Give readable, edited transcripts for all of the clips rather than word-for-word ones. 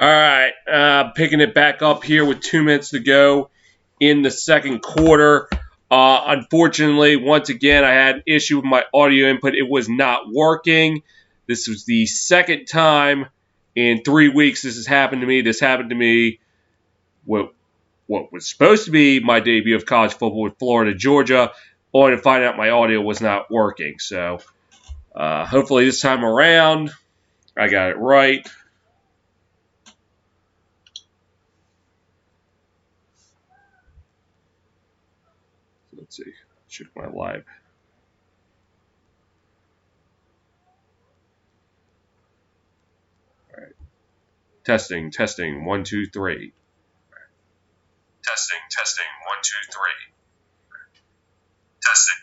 All right, picking it back up here with 2 minutes to go in the second quarter. Unfortunately, once again, I had an issue with my audio input. It was not working. This was the second time in 3 weeks this has happened to me. This happened to me what was supposed to be my debut of college football with Florida, Georgia, only to find out my audio was not working. So hopefully this time around, I got it right. Let's see. Check my live. All right. Testing. 1, 2, 3. Testing. 1, 2, 3. Testing.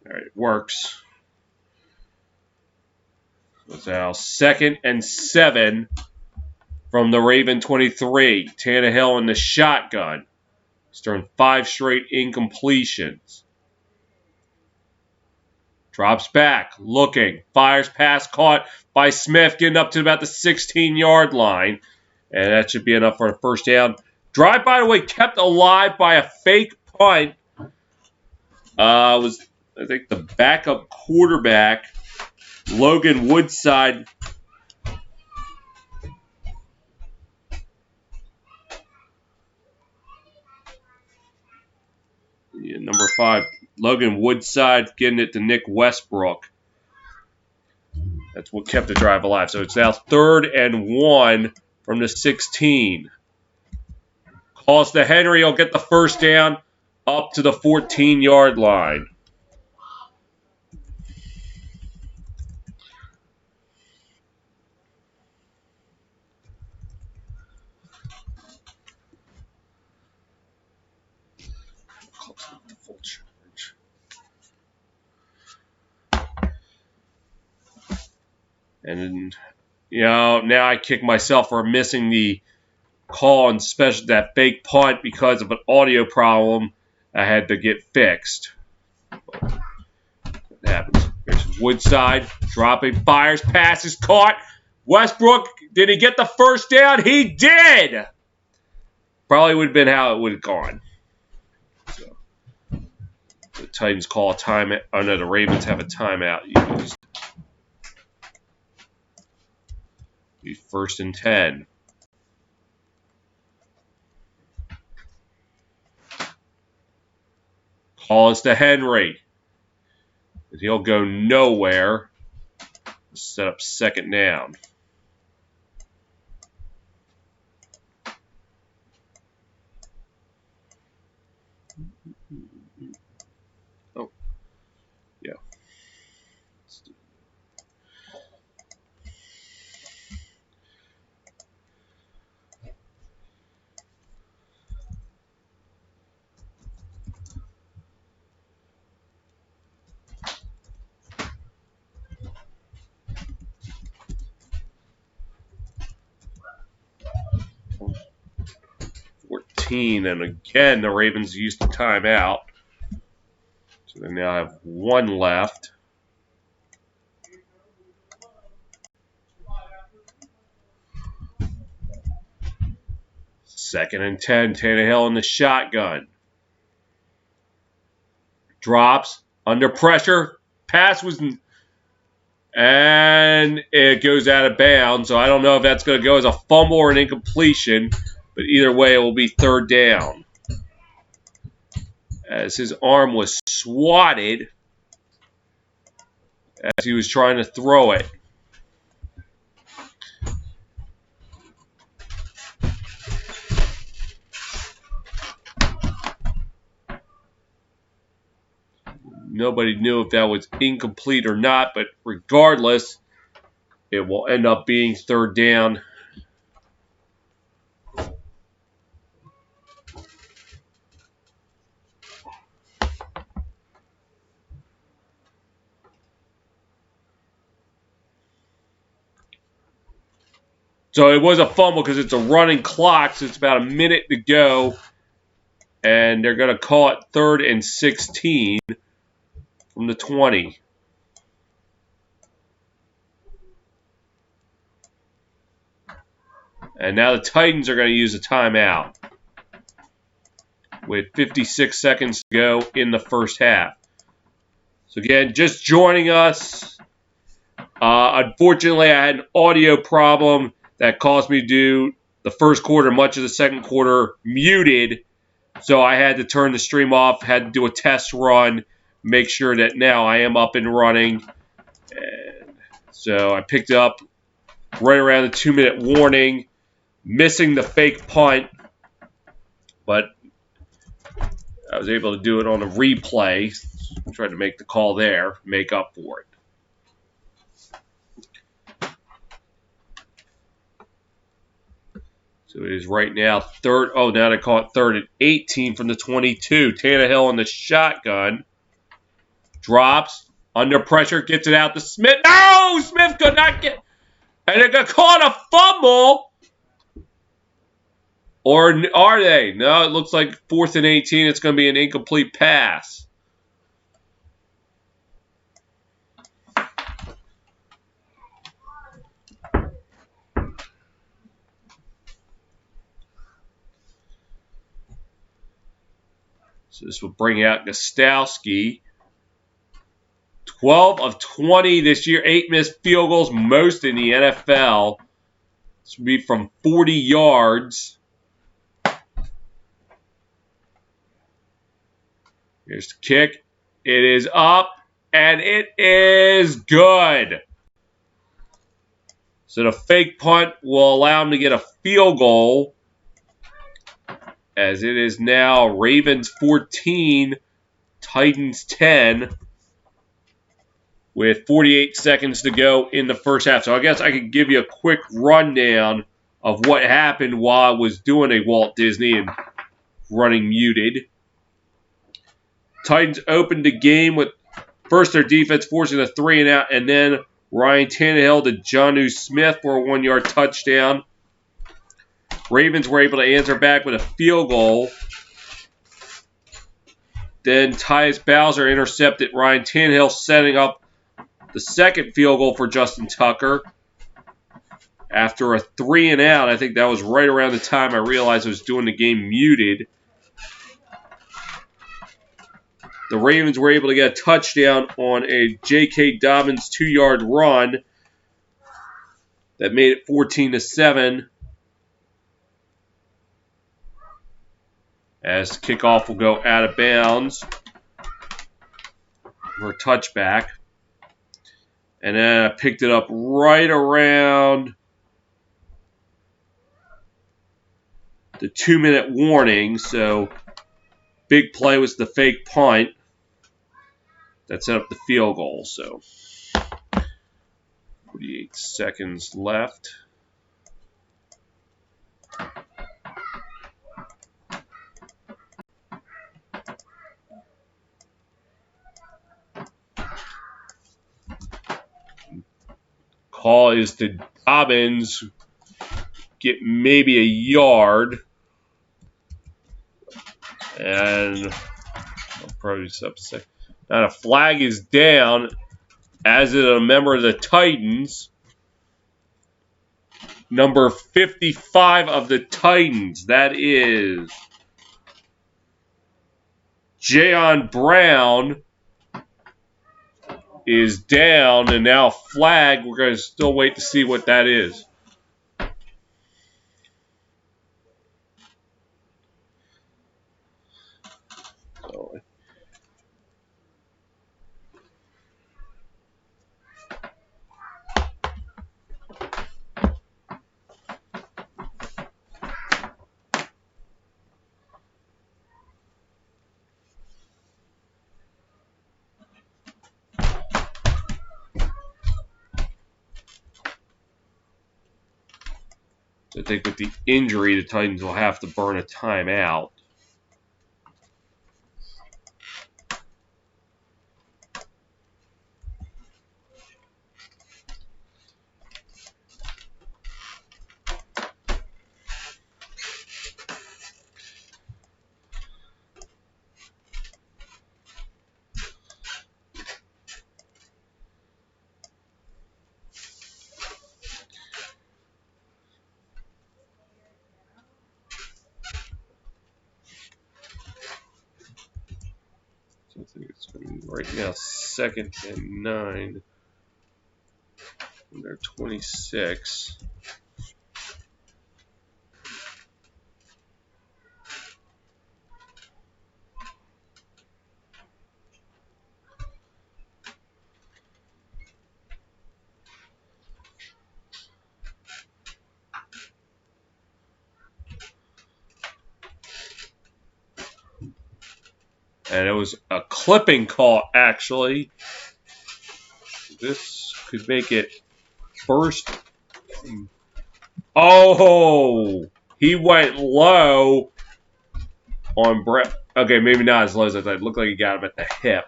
All right, it works. So it's now 2nd and 7 from the Raven 23. Tannehill in the shotgun. He's turned 5 straight incompletions. Drops back, looking, fires pass caught by Smith, getting up to about the 16-yard line. And that should be enough for a first down. Drive, by the way, kept alive by a fake punt. Was, I think, the backup quarterback, Logan Woodside. Yeah, number 5, Logan Woodside getting it to Nick Westbrook. That's what kept the drive alive. So it's now 3rd and 1 from the 16. Calls to Henry. He'll get the first down up to the 14-yard line. Full charge. And, now I kick myself for missing the call and special that fake punt because of an audio problem I had to get fixed. What happens? Here's Woodside dropping, fires, passes caught. Westbrook, did he get the first down? He did. Probably would have been how it would have gone. So, the Titans call a timeout. Oh no, the Ravens have a timeout used. Be 1st and 10. Call is to Henry. But he'll go nowhere. Set up 2nd down. Oh, yeah. 14, and again the Ravens used the timeout. So they now have 1 left. Second and 10, Tannehill in the shotgun. Drops, under pressure, pass was, and it goes out of bounds. So I don't know if that's going to go as a fumble or an incompletion, but either way it will be 3rd down. As his arm was swatted as he was trying to throw it. Nobody knew if that was incomplete or not, but regardless, it will end up being 3rd down. So it was a fumble because it's a running clock, so it's about a minute to go. And they're going to call it 3rd and 16 from the 20. And now the Titans are going to use a timeout with 56 seconds to go in the first half. So again, just joining us. Unfortunately, I had an audio problem that caused me to do the first quarter, much of the second quarter muted. So I had to turn the stream off, had to do a test run, make sure that now I am up and running. And so I picked up right around the 2-minute warning, missing the fake punt, but I was able to do it on a replay. Tried to make the call there, make up for it. So it is right now third. Oh, now they call it 3rd and 18 from the 22. Tannehill in the shotgun. Drops. Under pressure. Gets it out to Smith. No! Smith could not get. And they got caught a fumble. Or are they? No, it looks like 4th and 18. It's going to be an incomplete pass. So this will bring out Gostowski. 12 of 20 this year. 8 missed field goals, most in the NFL. This will be from 40 yards. Here's the kick. It is up, and it is good. So the fake punt will allow him to get a field goal, as it is now Ravens 14, Titans 10, with 48 seconds to go in the first half. So I guess I could give you a quick rundown of what happened while I was doing a Walt Disney and running muted. Titans opened the game with first their defense forcing a 3-and-out, and then Ryan Tannehill to Jonnu Smith for a 1-yard touchdown. Ravens were able to answer back with a field goal. Then Tyus Bowser intercepted Ryan Tannehill, setting up the second field goal for Justin Tucker. After a 3-and-out, I think that was right around the time I realized I was doing the game muted. The Ravens were able to get a touchdown on a J.K. Dobbins 2-yard run that made it 14-7. As kickoff will go out of bounds for a touchback. And then I picked it up right around the 2-minute warning. So big play was the fake punt that set up the field goal. So 48 seconds left. Call is to Dobbins. Get maybe a yard. And I'll probably just upset. Now the flag is down, as is a member of the Titans. Number 55 of the Titans. That is Jayon Brown is down, and now flag. We're going to still wait to see what that is. I think with the injury, the Titans will have to burn a timeout. It's going to be right now 2nd and 9. And they're 26. And it was a clipping call, actually. This could make it first. Oh, he went low on Brett. Okay, maybe not as low as I thought. It looked like he got him at the hip.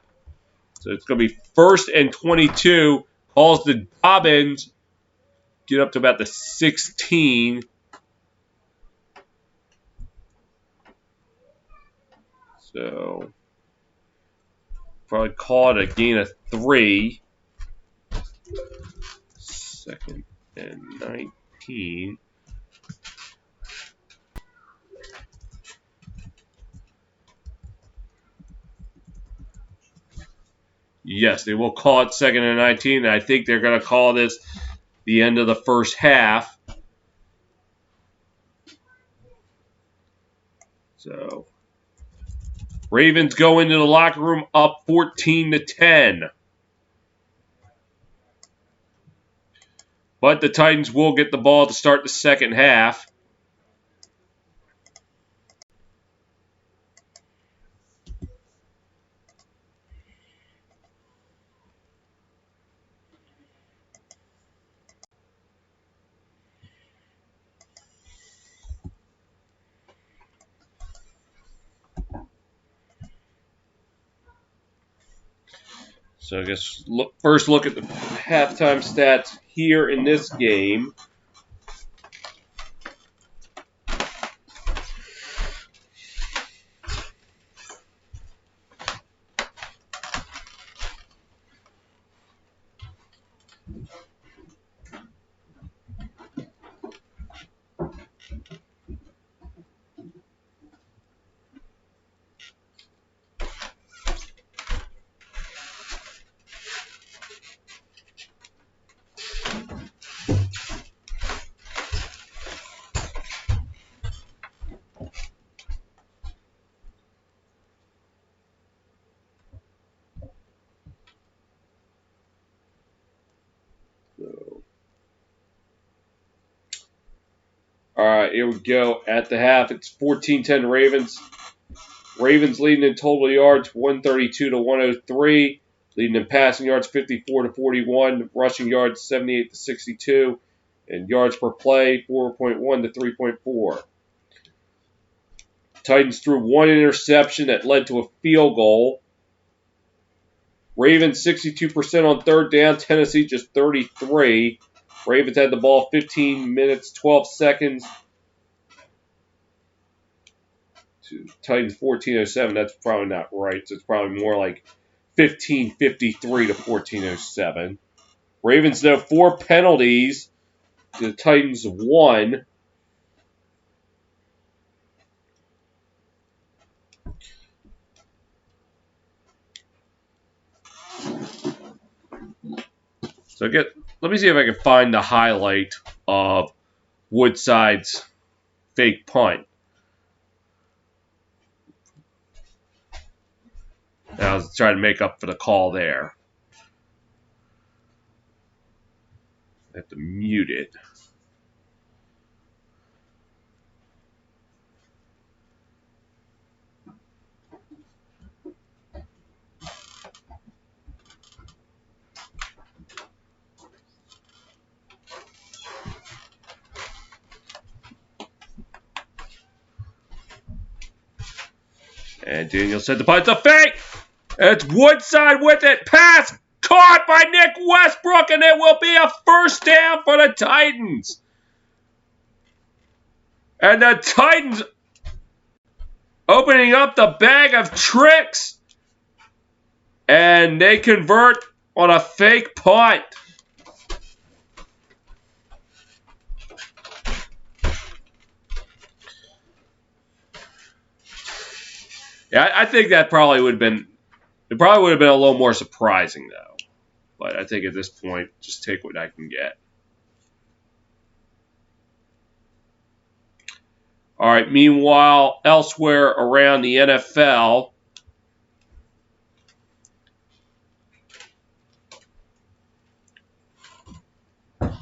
So it's going to be 1st and 22. Calls the Dobbins. Get up to about the 16. So probably call it a gain of 3. 2nd and 19. Yes, they will call it 2nd and 19. And I think they're going to call this the end of the first half. So Ravens go into the locker room up 14-10. But the Titans will get the ball to start the second half. So I guess first look at the halftime stats here in this game. All right, here we go. At the half, it's 14-10 Ravens. Ravens leading in total yards, 132-103. Leading in passing yards, 54-41. Rushing yards, 78-62. And yards per play, 4.1 to 3.4. Titans threw one interception that led to a field goal. Ravens 62% on third down. Tennessee just 33. Ravens had the ball 15 minutes, 12 seconds. Titans 14:07. That's probably not right. So it's probably more like 15:53 to 14:07. Ravens, though, 4 penalties. The Titans 1. So let me see if I can find the highlight of Woodside's fake punt. I was trying to make up for the call there. I have to mute it. And Daniel said the punt's a fake. It's Woodside with it. Pass caught by Nick Westbrook, and it will be a first down for the Titans. And the Titans opening up the bag of tricks. And they convert on a fake punt. Yeah, I think that probably would have been It probably would have been a little more surprising, though. But I think at this point, just take what I can get. All right, meanwhile, elsewhere around the NFL, let's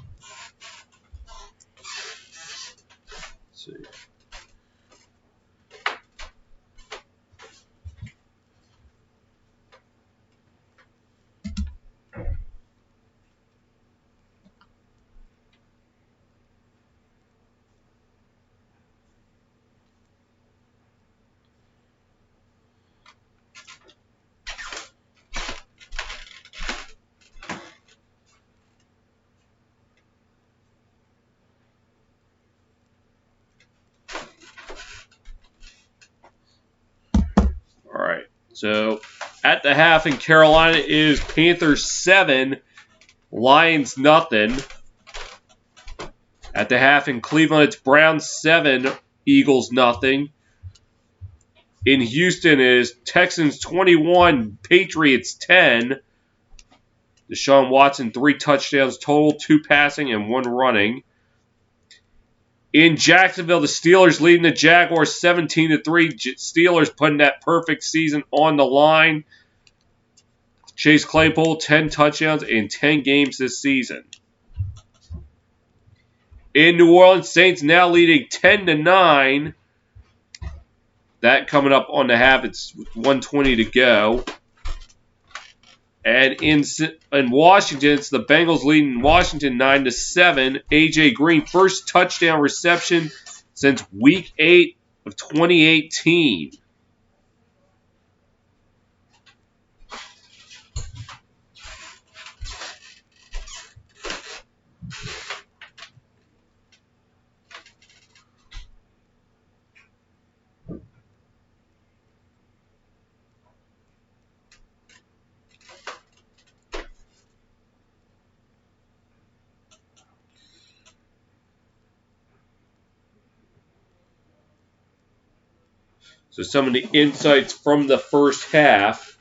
see. All right, so at the half in Carolina is Panthers 7, Lions nothing. At the half in Cleveland, it's Browns 7, Eagles nothing. In Houston is Texans 21, Patriots 10. Deshaun Watson 3 touchdowns total, 2 passing and 1 running. In Jacksonville, the Steelers leading the Jaguars 17-3. Steelers putting that perfect season on the line. Chase Claypool 10 touchdowns in 10 games this season. In New Orleans, Saints now leading 10-9. That coming up on the half. It's 1:20 to go. And in Washington, it's the Bengals leading Washington 9-7. A.J. Green, first touchdown reception since Week 8 of 2018. So some of the insights from the first half.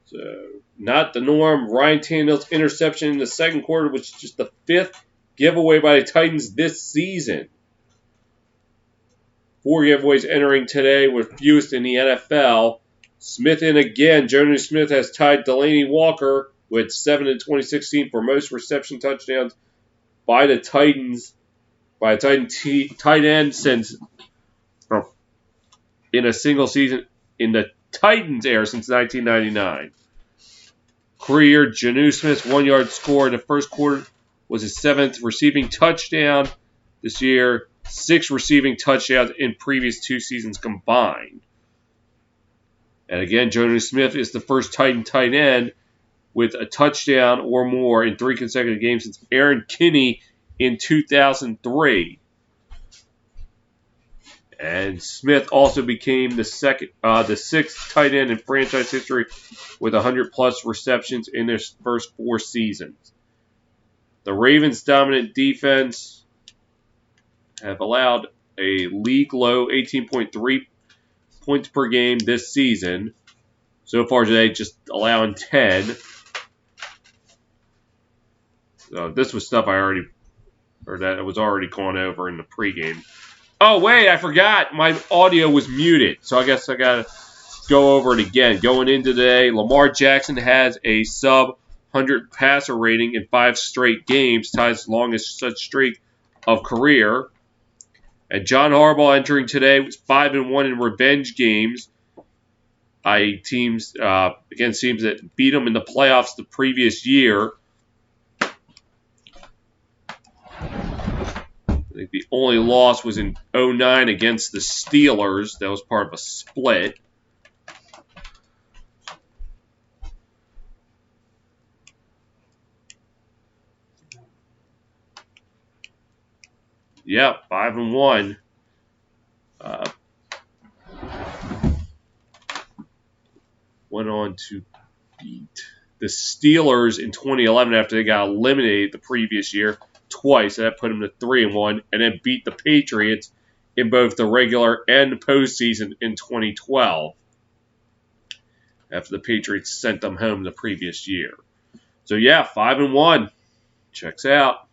So, not the norm. Ryan Tannehill's interception in the second quarter was just the 5th giveaway by the Titans this season. 4 giveaways entering today with fewest in the NFL. Smith in again. Jonnu Smith has tied Delaney Walker with 7 in 2016 for most reception touchdowns by the Titans, by a tight end since in a single season in the Titans era since 1999. Career Jonnu Smith's 1-yard score in the first quarter was his 7th receiving touchdown this year. 6 receiving touchdowns in previous 2 seasons combined. And again, Jonnu Smith is the first Titan tight end with a touchdown or more in 3 consecutive games since Aaron Kinney in 2003. And Smith also became the 6th tight end in franchise history with 100-plus receptions in their first 4 seasons. The Ravens' dominant defense have allowed a league-low 18.3 points per game this season. So far today, just allowing 10. So this was stuff that was already gone over in the pregame. Oh, wait, I forgot. My audio was muted, so I guess I got to go over it again. Going into today, Lamar Jackson has a sub-100 passer rating in 5 straight games, ties the longest such streak of career. And John Harbaugh entering today was 5-1 in revenge games, i.e. teams against teams that beat him in the playoffs the previous year. think the only loss was in '09 against the Steelers. That was part of a split. Yep, 5-1. Went on to beat the Steelers in 2011 after they got eliminated the previous year twice. That put them to 3-1, and then beat the Patriots in both the regular and the postseason in 2012 after the Patriots sent them home the previous year. So yeah, 5-1. Checks out.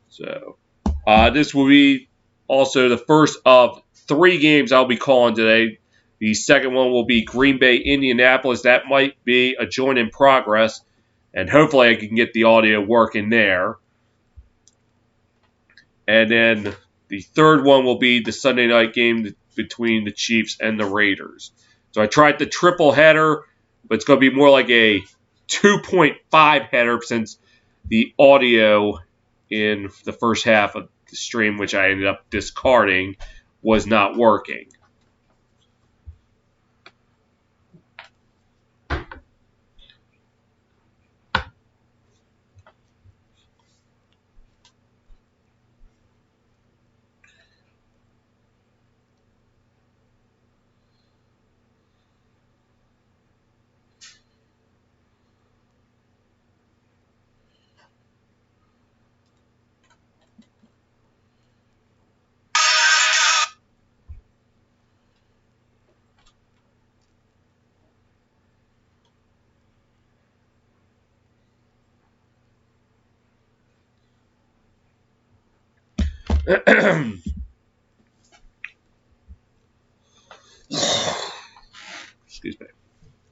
So this will be also the first of 3 games I'll be calling today. The second one will be Green Bay, Indianapolis. That might be a joint in progress, and hopefully I can get the audio working there. And then the third one will be the Sunday night game between the Chiefs and the Raiders. So I tried the triple header, but it's going to be more like a 2.5 header since the audio in the first half of the stream, which I ended up discarding, was not working. Excuse me.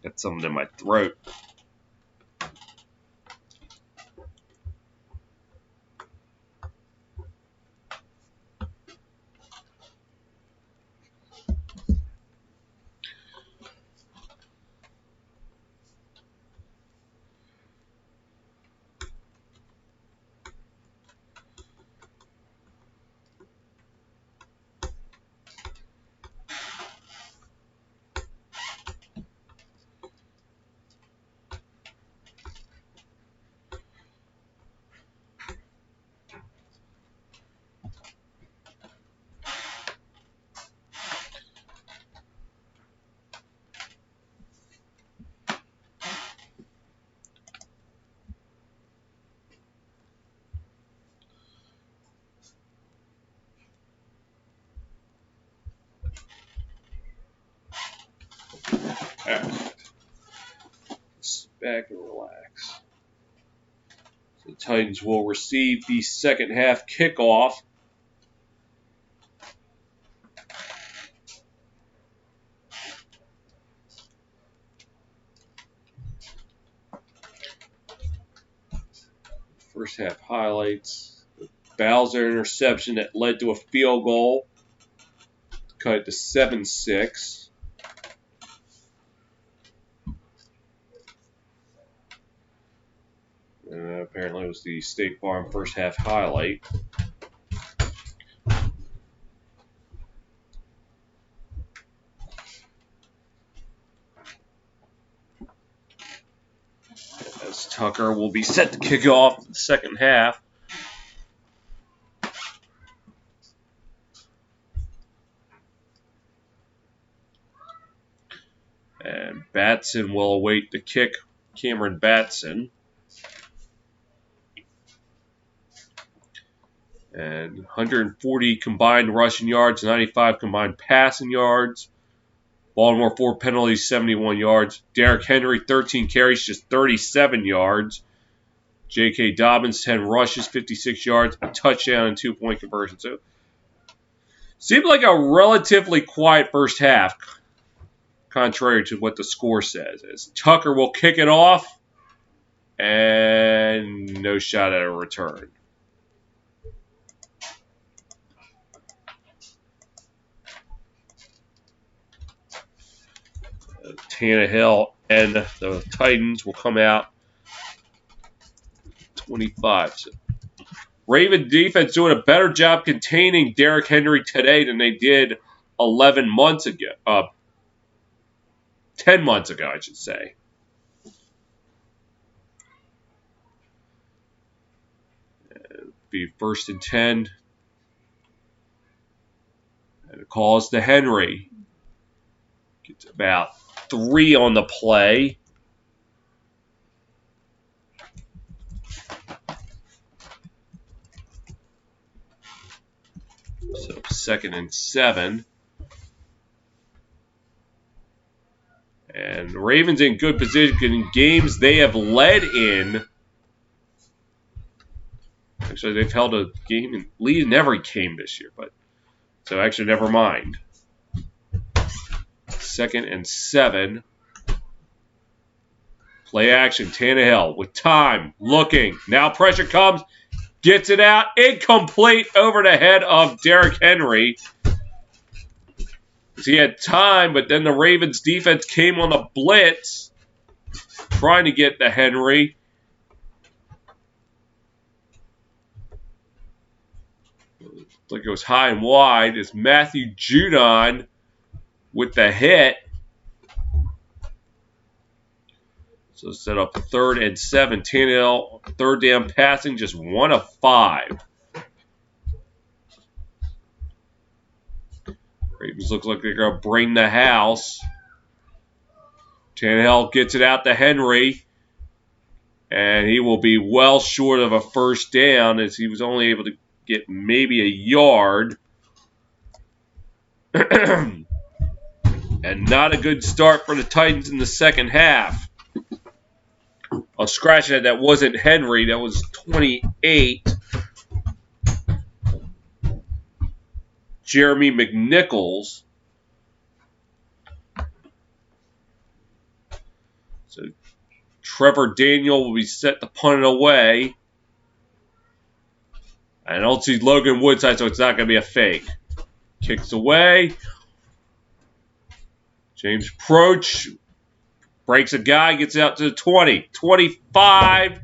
Got something in my throat. Sit back and relax. So the Titans will receive the second half kickoff. First half highlights. The Bowser interception that led to a field goal. Cut it to 7-6. Apparently it was the State Farm first half highlight. As Tucker will be set to kick off the second half. And Batson will await the kick. Cameron Batson. And 140 combined rushing yards, 95 combined passing yards. Baltimore 4 penalties, 71 yards. Derrick Henry 13 carries, just 37 yards. J.K. Dobbins 10 rushes, 56 yards, a touchdown and 2-point conversion. So seemed like a relatively quiet first half, contrary to what the score says. As Tucker will kick it off, And no shot at a return. Tannehill and the Titans will come out 25. So Raven defense doing a better job containing Derrick Henry today than they did 11 months ago. 10 months ago, I should say. Be 1st and 10. And it calls to Henry. Gets about 3 on the play. So 2nd and 7. And the Ravens in good position in games they have led in. Actually, they've held a game and lead in every game this year, but so actually never mind. 2nd and 7. Play action, Tannehill with time, looking. Now pressure comes, gets it out, incomplete over the head of Derrick Henry. He had time, but then the Ravens defense came on the blitz, trying to get to Henry. Looked like it was high and wide. It's Matthew Judon with the hit. So set up 3rd and 7. Tannehill, 3rd down passing, just 1 of 5. Ravens look like they're going to bring the house. Tannehill gets it out to Henry. And he will be well short of a 1st down as he was only able to get maybe a yard. And not a good start for the Titans in the 2nd half. I'll scratch that wasn't Henry. That was 28. Jeremy McNichols. So Trevor Daniel will be set to punt it away. I don't see Logan Woodside, so it's not going to be a fake. Kicks away. James Proch breaks a guy, gets out to the 20, 25,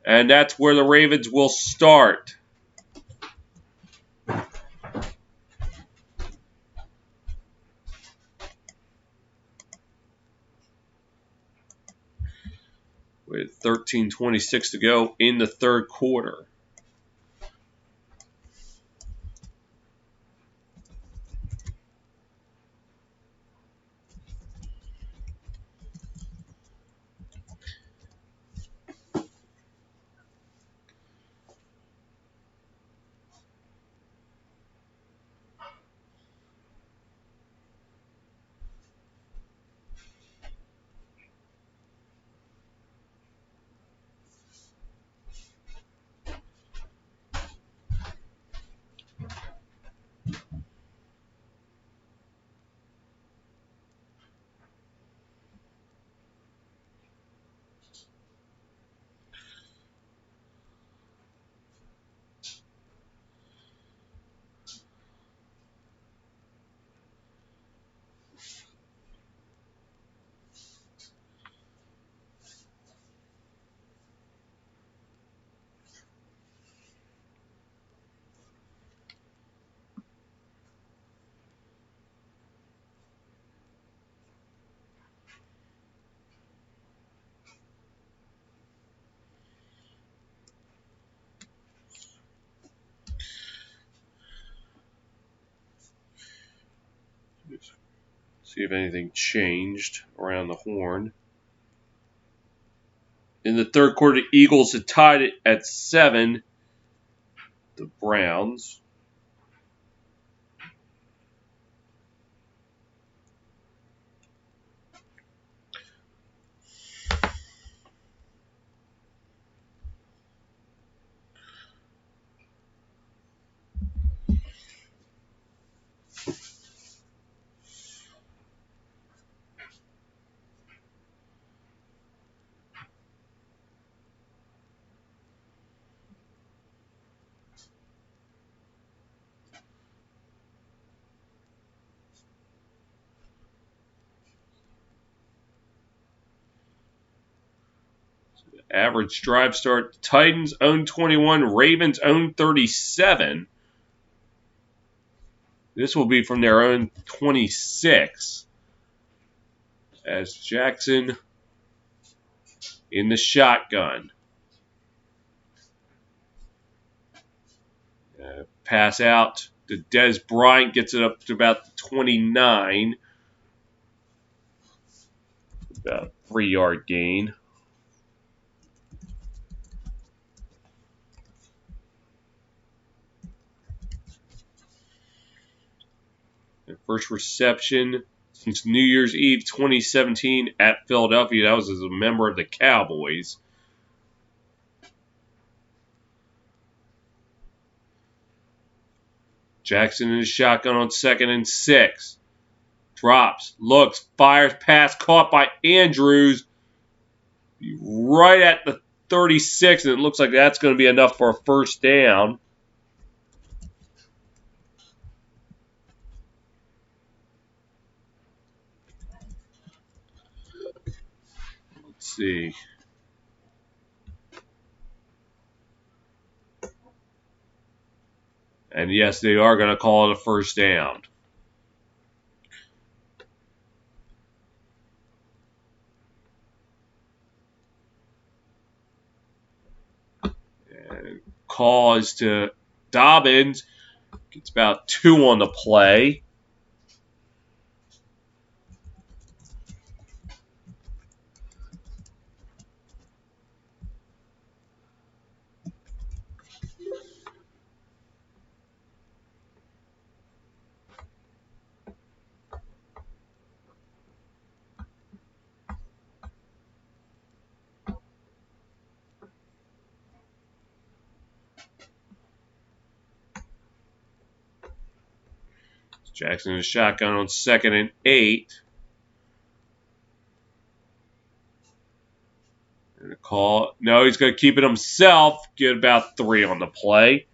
and that's where the Ravens will start. With 13:26 to go in the 3rd quarter. See if anything changed around the horn. In the 3rd quarter, the Eagles had tied it at 7. The Browns. Average drive start. Titans own 21. Ravens own 37. This will be from their own 26. As Jackson in the shotgun. Pass out to Dez Bryant. Gets it up to about 29. About 3-yard gain. Their first reception since New Year's Eve 2017 at Philadelphia. That was as a member of the Cowboys. Jackson in his shotgun on 2nd and 6. Drops, looks, fires, pass, caught by Andrews. Right at the 36, and it looks like that's going to be enough for a first down. Let's see. And yes, they are going to call it a first down. And call is to Dobbins. Gets about 2 on the play. Jackson in the shotgun on 2nd and 8. And a call. No, he's going to keep it himself. Get about 3 on the play.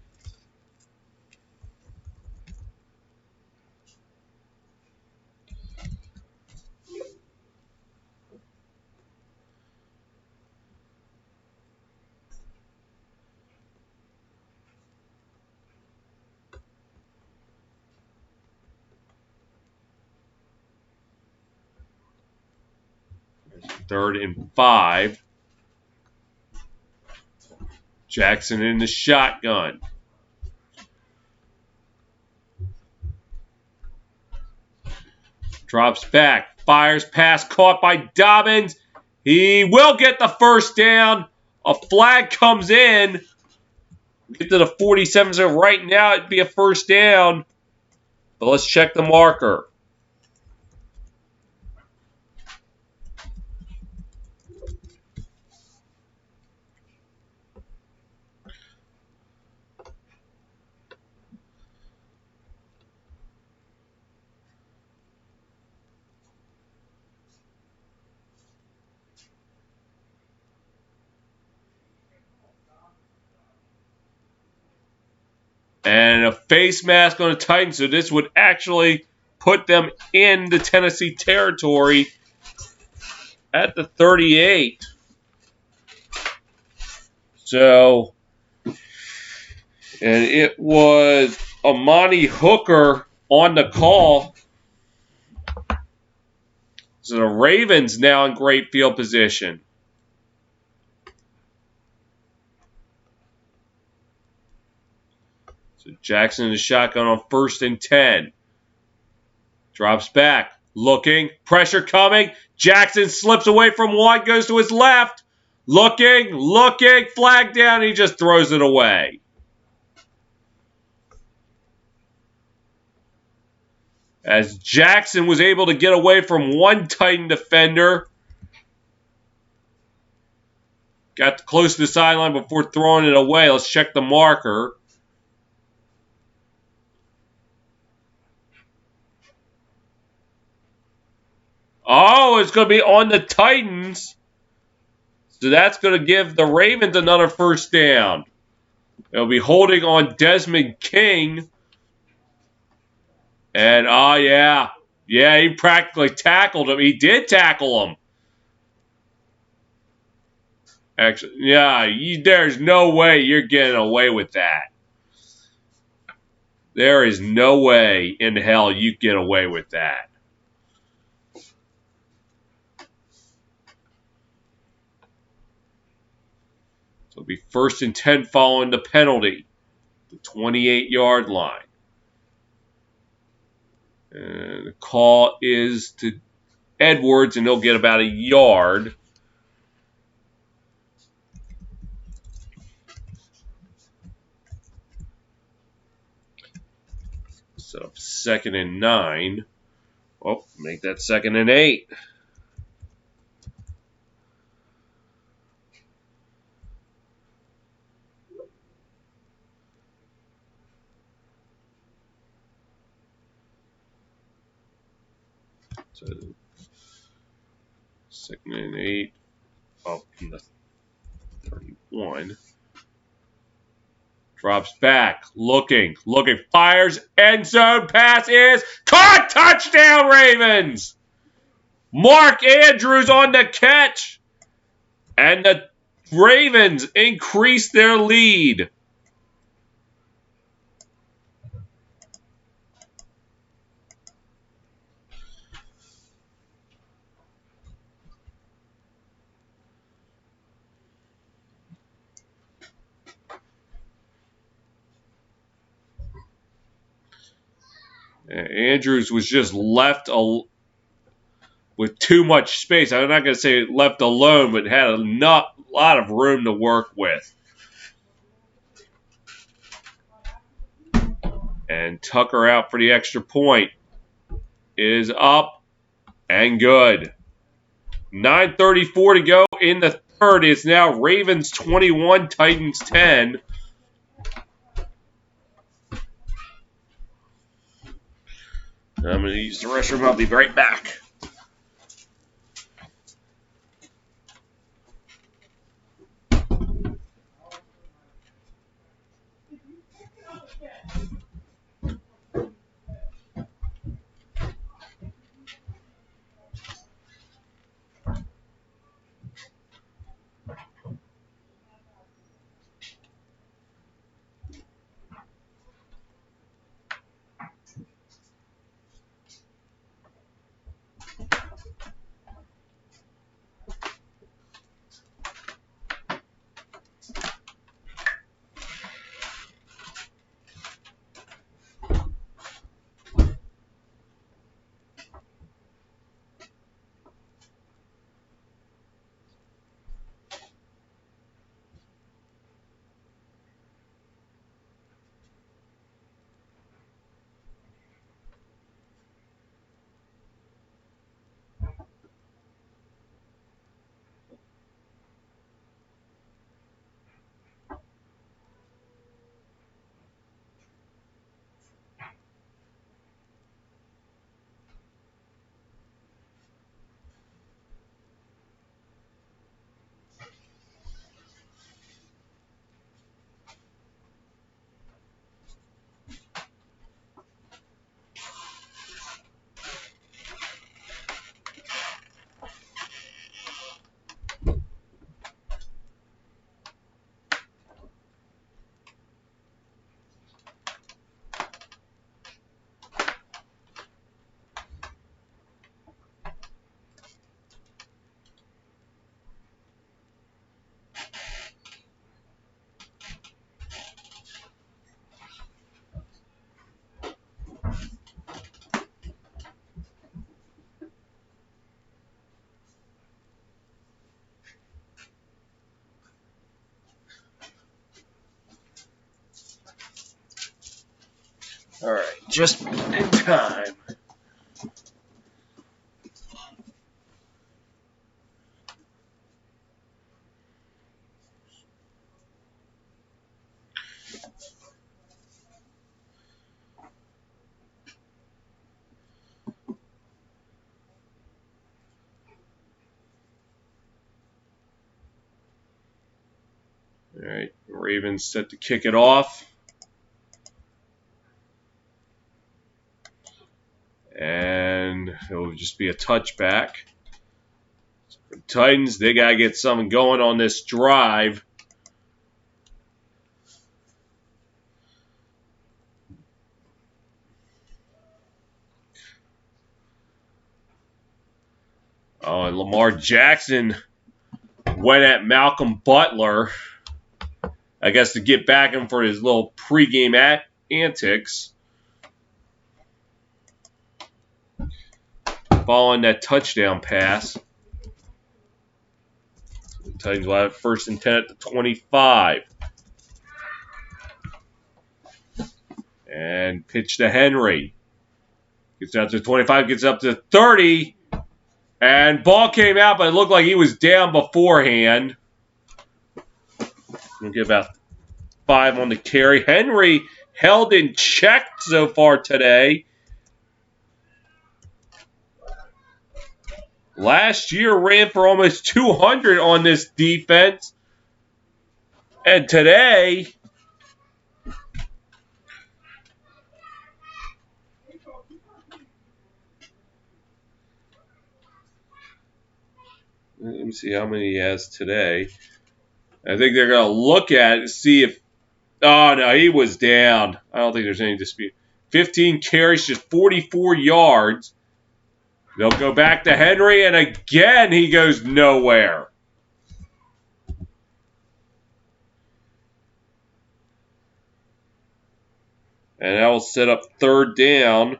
Third and 5. Jackson in the shotgun. Drops back. Fires pass caught by Dobbins. He will get the first down. A flag comes in. Get to the 47. So right now it'd be a first down. But let's check the marker. And a face mask on the Titans. So this would actually put them in the Tennessee territory at the 38. So, and it was Amani Hooker on the call. So the Ravens now in great field position. So Jackson in the shotgun on 1st and 10. Drops back. Looking. Pressure coming. Jackson slips away from one. Goes to his left. Looking. Flag down. He just throws it away. As Jackson was able to get away from one Titan defender. Got close to the sideline before throwing it away. Let's check the marker. Oh, it's going to be on the Titans. So that's going to give the Ravens another first down. They'll be holding on Desmond King. And, oh, yeah. Yeah, he practically tackled him. He did tackle him. Actually, yeah, there's no way you're getting away with that. There is no way in hell you get away with that. So it'll be 1st and 10 following the penalty, the 28-yard line. And the call is to Edwards, and he'll get about a yard. Set up 2nd and 9. Oh, make that 2nd and 8. So 2nd and 8. Oh, from the 31. Drops back, looking, fires, end zone pass is caught, touchdown Ravens! Mark Andrews on the catch, and the Ravens increase their lead. Andrews was just left with too much space. I'm not going to say left alone, but had a lot of room to work with. And Tucker out for the extra point is up and good. 9:34 to go in the third. It's now Ravens 21, Titans 10. I'm going to use the restroom. I'll be right back. All right, just in time. All right, Ravens set to kick it off. And it will just be a touchback. Titans, they got to get something going on this drive. Oh, and Lamar Jackson went at Malcolm Butler, I guess, to get back him for his little pregame antics. Following that touchdown pass. The Titans will have first and 10 at the 25. And pitch to Henry. Gets out to 25, gets up to 30. And ball came out, but it looked like he was down beforehand. We'll get about 5 on the carry. Henry held in check so far today. Last year ran for almost 200 on this defense. And today, let me see how many he has today. I think they're going to look at it and see if... Oh, no, he was down. I don't think there's any dispute. 15 carries, just 44 yards. They'll go back to Henry, and again, he goes nowhere. And that will set up third down.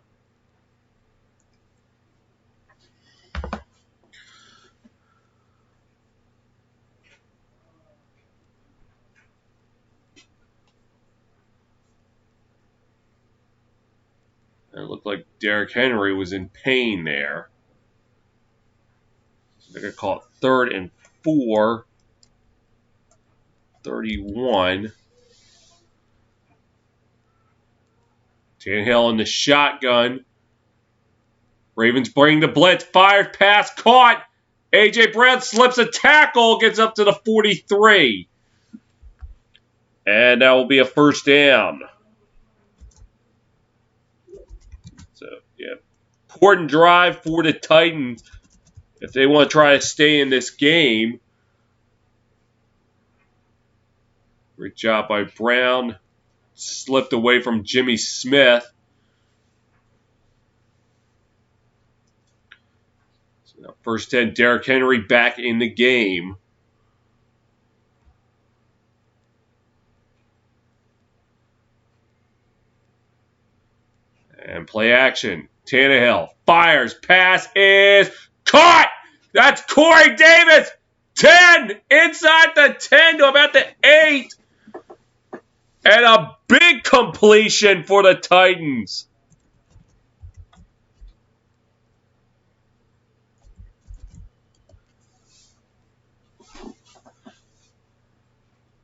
And it looked like Derrick Henry was in pain there. So they're going to call it 3rd and 4. 31. Tannehill in the shotgun. Ravens bring the blitz. Fires, pass, caught. A.J. Brown slips a tackle, gets up to the 43. And that will be a first down. So, yeah. Important drive for the Titans if they want to try to stay in this game. Great job by Brown. Slipped away from Jimmy Smith. So now first 10, Derrick Henry back in the game. And play action. Tannehill fires. Pass is caught. That's Corey Davis. 10 inside the 10 to about the 8. And a big completion for the Titans.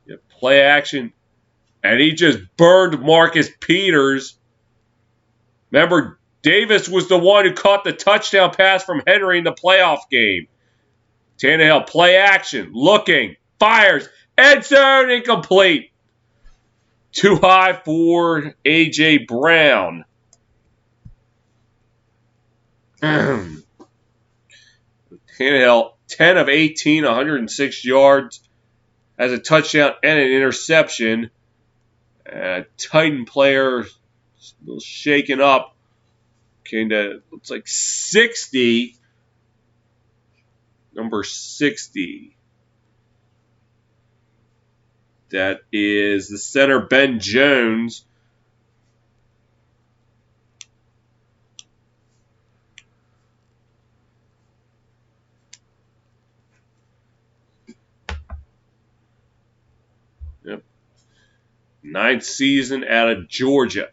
Yeah, play action. And he just burned Marcus Peters. Remember, Davis was the one who caught the touchdown pass from Henry in the playoff game. Tannehill, play action. Looking. Fires. End zone, incomplete. Too high for A.J. Brown. Tannehill, 10 of 18, 106 yards. Has a touchdown and an interception. Titan player, a little shaken up. Came to, looks like 60. Number 60. That is the center, Ben Jones. Yep. 9th season out of Georgia.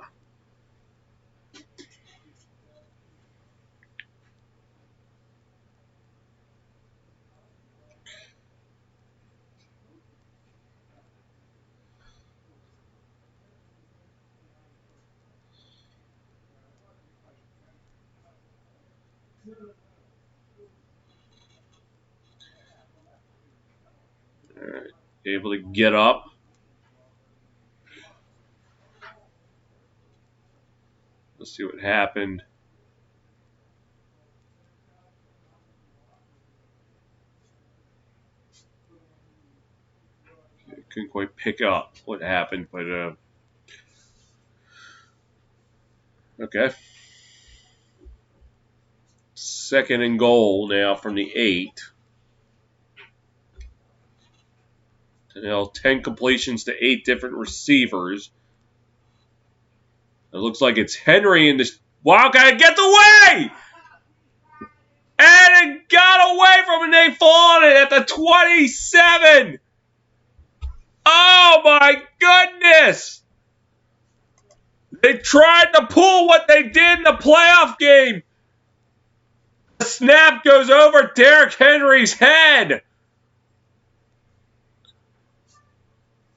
All right. Able to get up. Let's see what happened. couldn't quite pick up what happened, but okay. 2nd and goal now from the 8. Now 10 completions to 8 different receivers. It looks like it's Henry in this. Wildcat gets away! And it got away from it. They fall on it at the 27. Oh my goodness! They tried to pull what they did in the playoff game. The snap goes over Derrick Henry's head.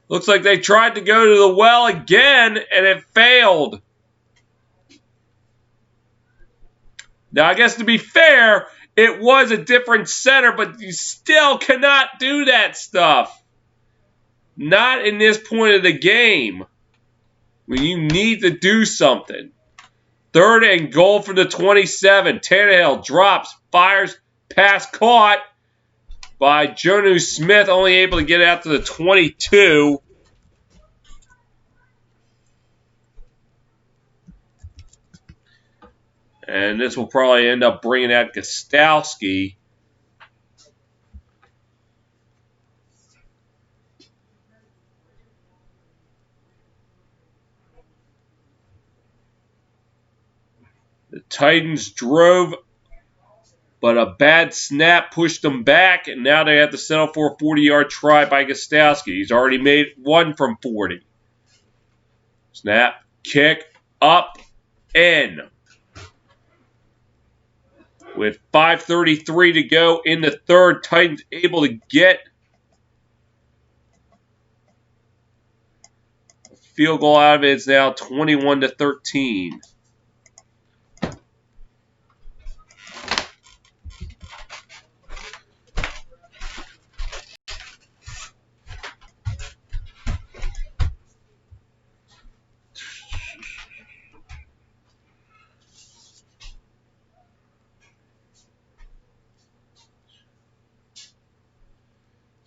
Looks like they tried to go to the well again, and it failed. Now, I guess to be fair, it was a different center, but you still cannot do that stuff. Not in this point of the game. When you need to do something. 3rd and goal from the 27. Tannehill drops, fires, pass caught by Jonnu Smith, only able to get out to the 22. And this will probably end up bringing out Gostowski. The Titans drove, but a bad snap pushed them back, and now they have to settle for a 40-yard try by Gostowski. He's already made 1 from 40. Snap, kick, up, in. With 5:33 to go in the 3rd, Titans able to get a field goal out of it. It's now 21-13.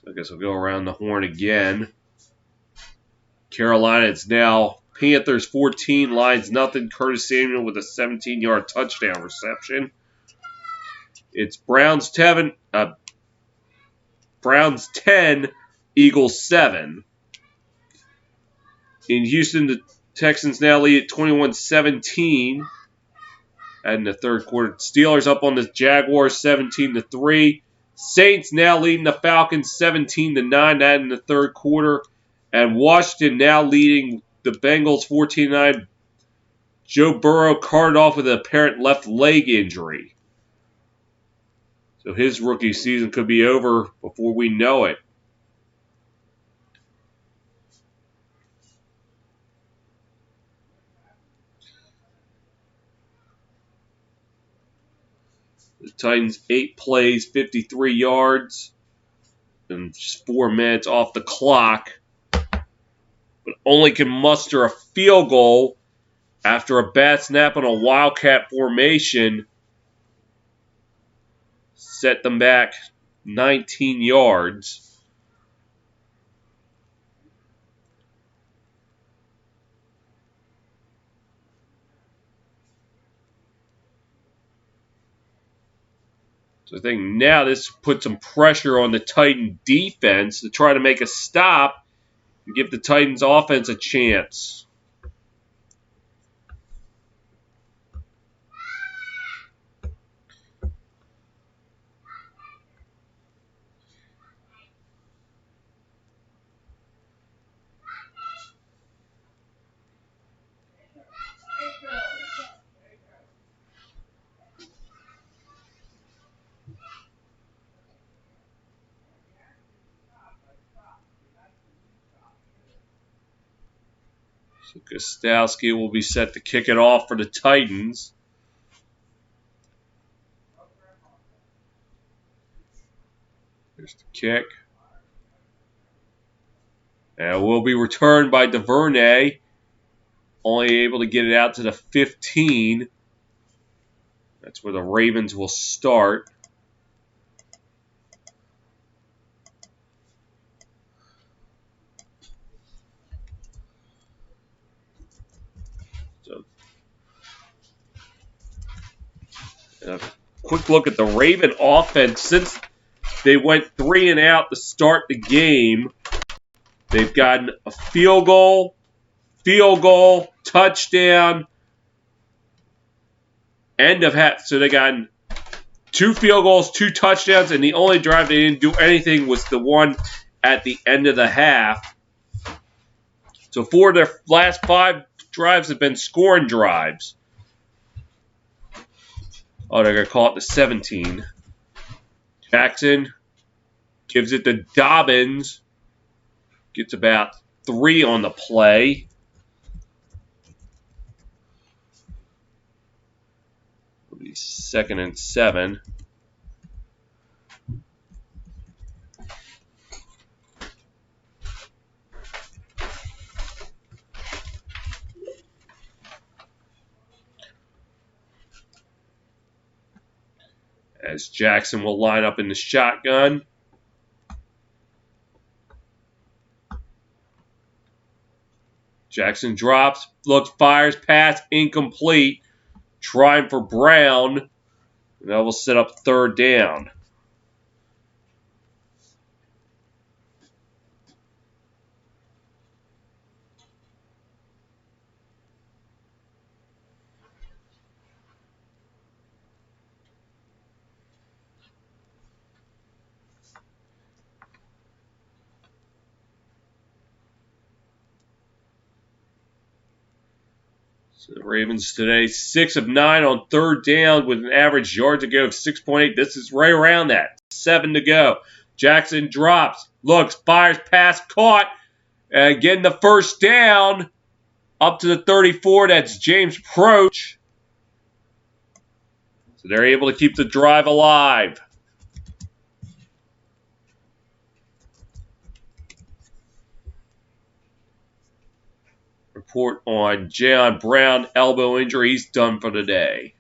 I guess we'll go around the horn again. Carolina, it's now Panthers 14, Lions nothing. Curtis Samuel with a 17-yard touchdown reception. It's Browns 10, Eagles 7. In Houston, the Texans now lead at 21-17. And in the 3rd quarter, Steelers up on the Jaguars 17-3. Saints now leading the Falcons 17-9. That in the 3rd quarter. And Washington now leading the Bengals 14-9. Joe Burrow carted off with an apparent left leg injury. So his rookie season could be over before we know it. The Titans 8 plays, 53 yards, and just 4 minutes off the clock. But only can muster a field goal after a bad snap on a Wildcat formation. Set them back 19 yards. So I think now this puts some pressure on the Titan defense to try to make a stop and give the Titans offense a chance. So Gostowski will be set to kick it off for the Titans. Here's the kick. And it will be returned by DuVernay. Only able to get it out to the 15. That's where the Ravens will start. A quick look at the Raven offense. Since they went 3 and out to start the game, they've gotten a field goal, touchdown, end of half. So they got 2 field goals, 2 touchdowns, and the only drive they didn't do anything was the one at the end of the half. So 4 of their last 5 drives have been scoring drives. Oh, they're going to call it the 17. Jackson gives it to Dobbins. Gets about 3 on the play. It'll be 2nd and 7. As Jackson will line up in the shotgun. Jackson drops, looks, fires, pass, incomplete. Trying for Brown. And that will set up 3rd down. So the Ravens today, 6 of 9 on 3rd down with an average yard to go of 6.8. This is right around that. 7 to go. Jackson drops, looks, fires, pass, caught. Getting the 1st down up to the 34. That's James Proch. So they're able to keep the drive alive. Report on Jayon Brown, elbow injury. He's done for the day.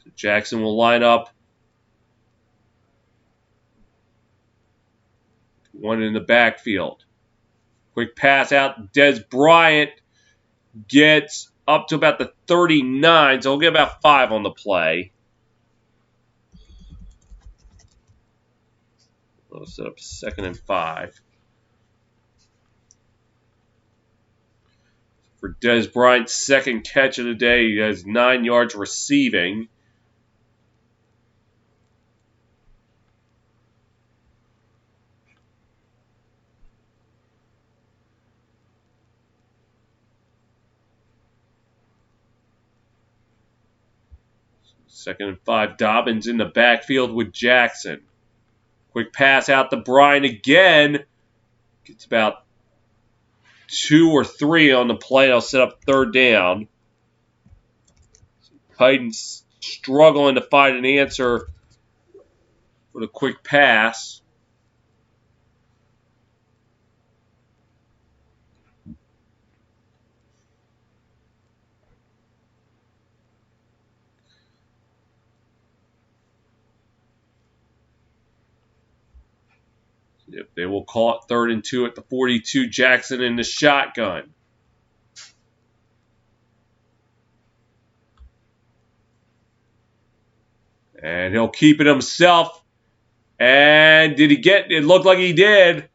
So Jackson will line up. One in the backfield. Quick pass out. Dez Bryant gets up to about the 39, so he'll get about 5 on the play. We'll set up 2nd and 5. For Dez Bryant's 2nd catch of the day, he has 9 yards receiving. Second and 5, Dobbins in the backfield with Jackson. Quick pass out to Bryant again. Gets about 2 or 3 on the play. I'll set up 3rd down. Titans struggling to find an answer for the quick pass. Yep, they will call it 3rd and 2 at the 42. Jackson in the shotgun. And he'll keep it himself. And did he get it? Looked like he did.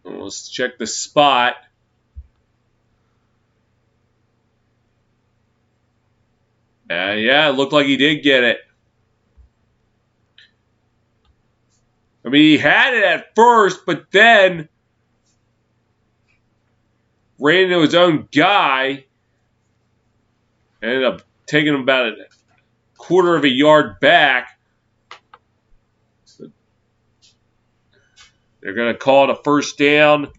Let's check the spot. Yeah, it looked like he did get it. I mean, he had it at first, but then ran into his own guy. Ended up taking him about a 1/4 of a yard back. They're going to call it a 1st down.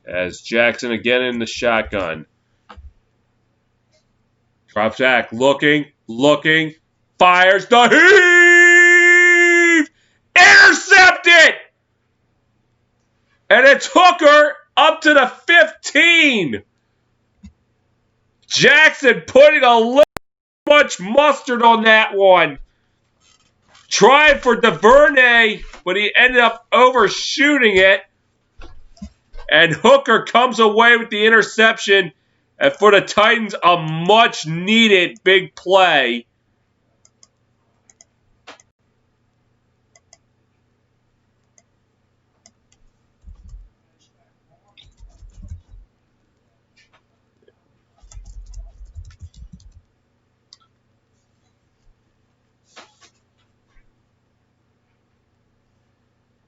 As Jackson again in the shotgun. Drops back, looking. Fires the heave! Intercepted! And it's Hooker up to the 15. Jackson putting a little much mustard on that one. tried for DuVernay, but he ended up overshooting it. And Hooker comes away with the interception. And for the Titans, a much-needed big play.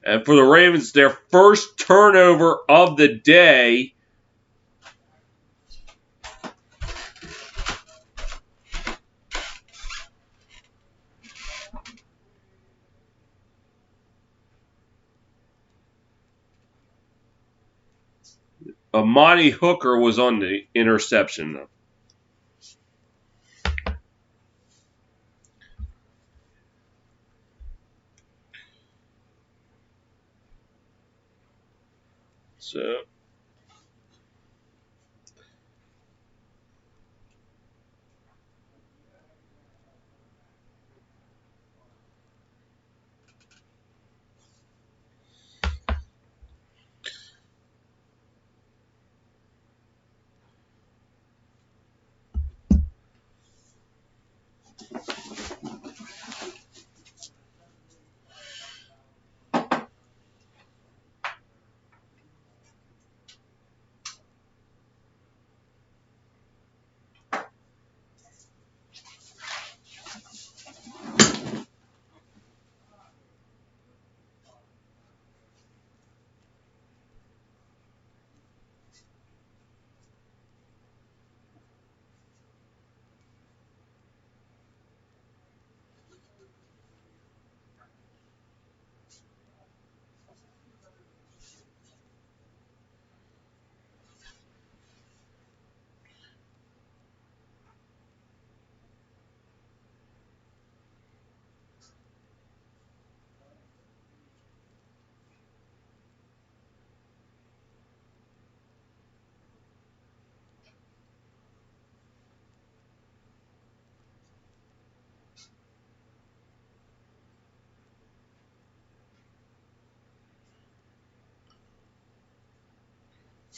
And for the Ravens, their first turnover of the day. Amani Hooker was on the interception. So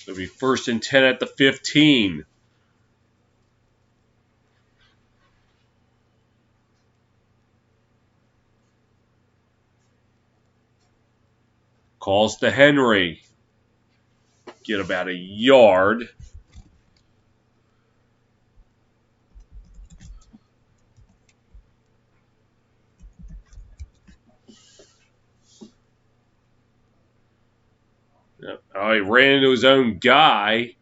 it'll be 1st and 10 at the 15. Calls to Henry. Get about a yard. Yep. Oh, he ran into his own guy.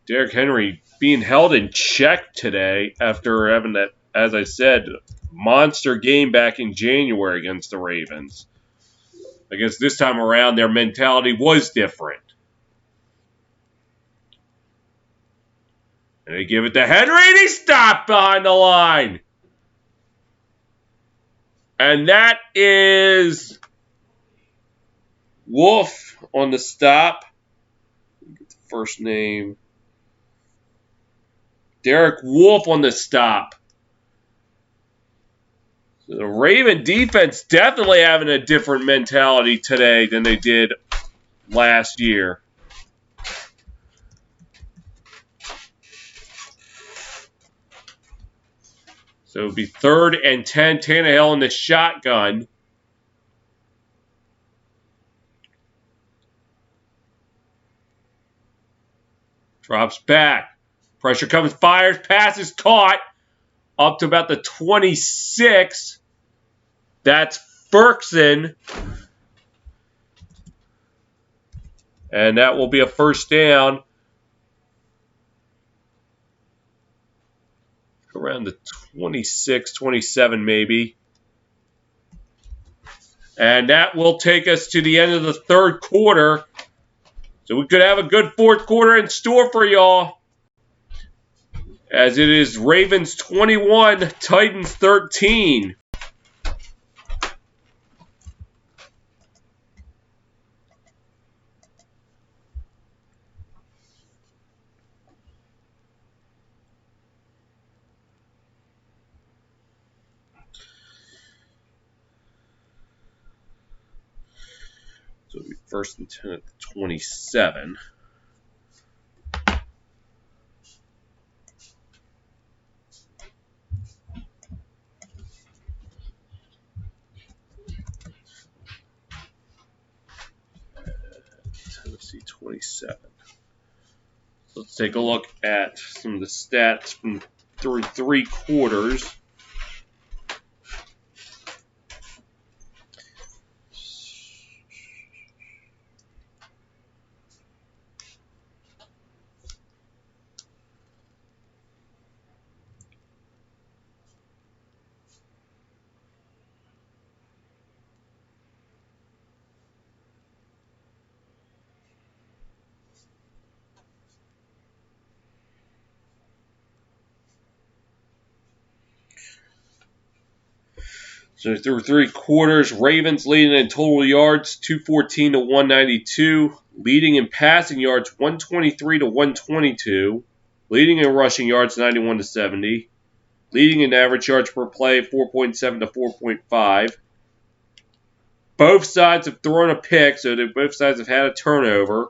Derrick Henry being held in check today after having that, as I said, monster game back in January against the Ravens. I guess this time around their mentality was different. And they give it to Henry, and he stopped behind the line. And that is Wolf on the stop. Get the first name. Derek Wolf on the stop. So the Raven defense definitely having a different mentality today than they did last year. So it would be 3rd and 10. Tannehill in the shotgun. Drops back. Pressure comes, fires, pass is caught. Up to about the 26. That's Ferguson. And that will be a first down. Around the 26, 27 maybe. And that will take us to the end of the 3rd quarter. So we could have a good 4th quarter in store for y'all. As it is Ravens 21, Titans 13. First and 10 at the 27. Tennessee 27. Let's take a look at some of the stats from through 3 quarters. So through 3 quarters, Ravens leading in total yards 214 to 192, leading in passing yards 123 to 122, leading in rushing yards 91 to 70, leading in average yards per play 4.7 to 4.5. Both sides have thrown a pick, so both sides have had a turnover.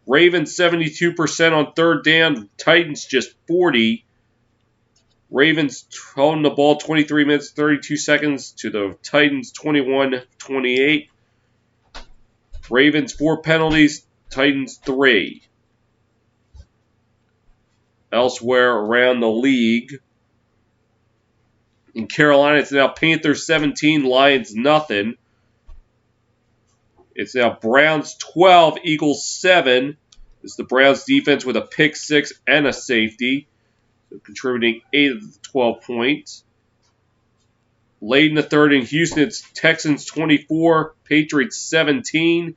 Ravens 72% on third down, Titans just 40%. Ravens holding the ball 23 minutes, 32 seconds to the Titans 21-28. Ravens 4 penalties, Titans 3. Elsewhere around the league, in Carolina, it's now Panthers 17, Lions nothing. It's now Browns 12, Eagles 7. It's the Browns defense with a pick 6 and a safety, so contributing 8 of the 12 points. Late in the third in Houston, it's Texans 24, Patriots 17.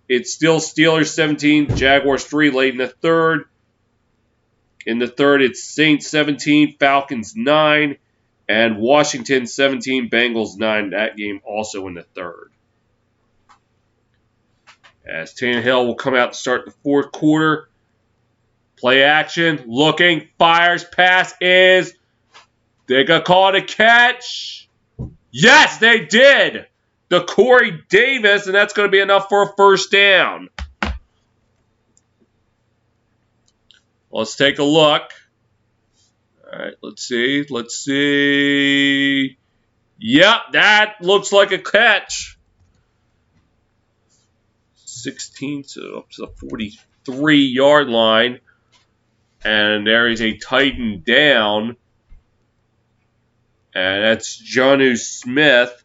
It's still Steelers 17, Jaguars 3 late in the third. In the third, it's Saints 17, Falcons 9, and Washington 17, Bengals 9. That game also in the third. As Tannehill will come out to start the fourth quarter. Play action, looking, fires, pass is. They got called a catch. Yes, they did. The Corey Davis, and that's going to be enough for a first down. Let's take a look. All right, let's see. Yep, that looks like a catch. 16 to up to the 43-yard line. And there is a Titan down. And that's Jonnu Smith.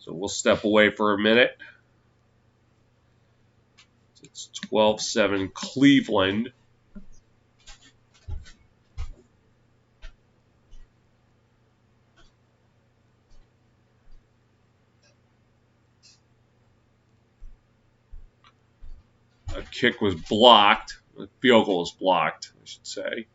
So we'll step away for a minute. It's 12-7 Cleveland. A kick was blocked. A field goal was blocked, I should say.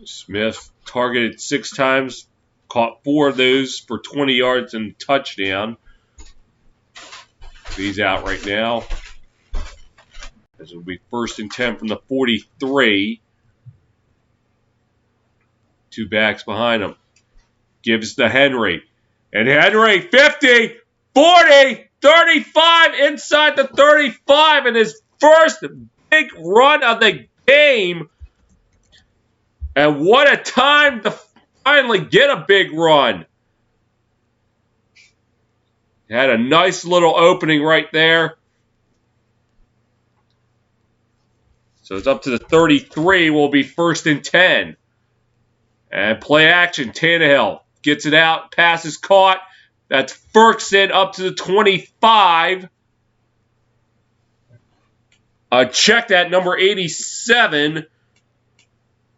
Smith targeted 6 times, caught 4 of those for 20 yards and a touchdown. He's out right now. This will be 1st and 10 from the 43. 2 backs behind him. Gives to Henry. And Henry, 50, 40, 35, inside the 35, and his first big run of the game. And what a time to finally get a big run. Had a nice little opening right there. So it's up to the 33, will be 1st and 10. And play action, Tannehill gets it out, pass is caught. That's Ferguson up to the 25. Check that, number 87.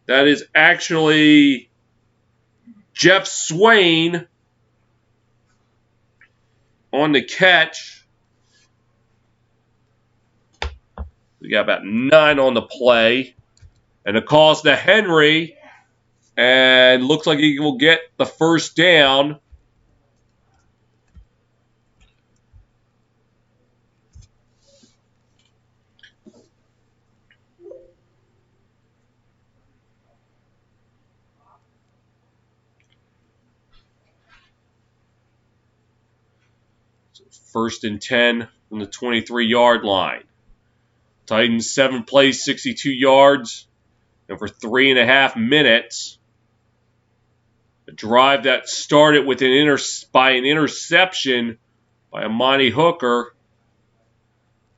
That is actually Jeff Swain on the catch. We got about 9 on the play. And the call's to Henry. And looks like he will get the 1st down. So 1st and 10 from the 23-yard line. Titans 7 plays, 62 yards. And for 3.5 minutes. A drive that started with an interception by Amani Hooker.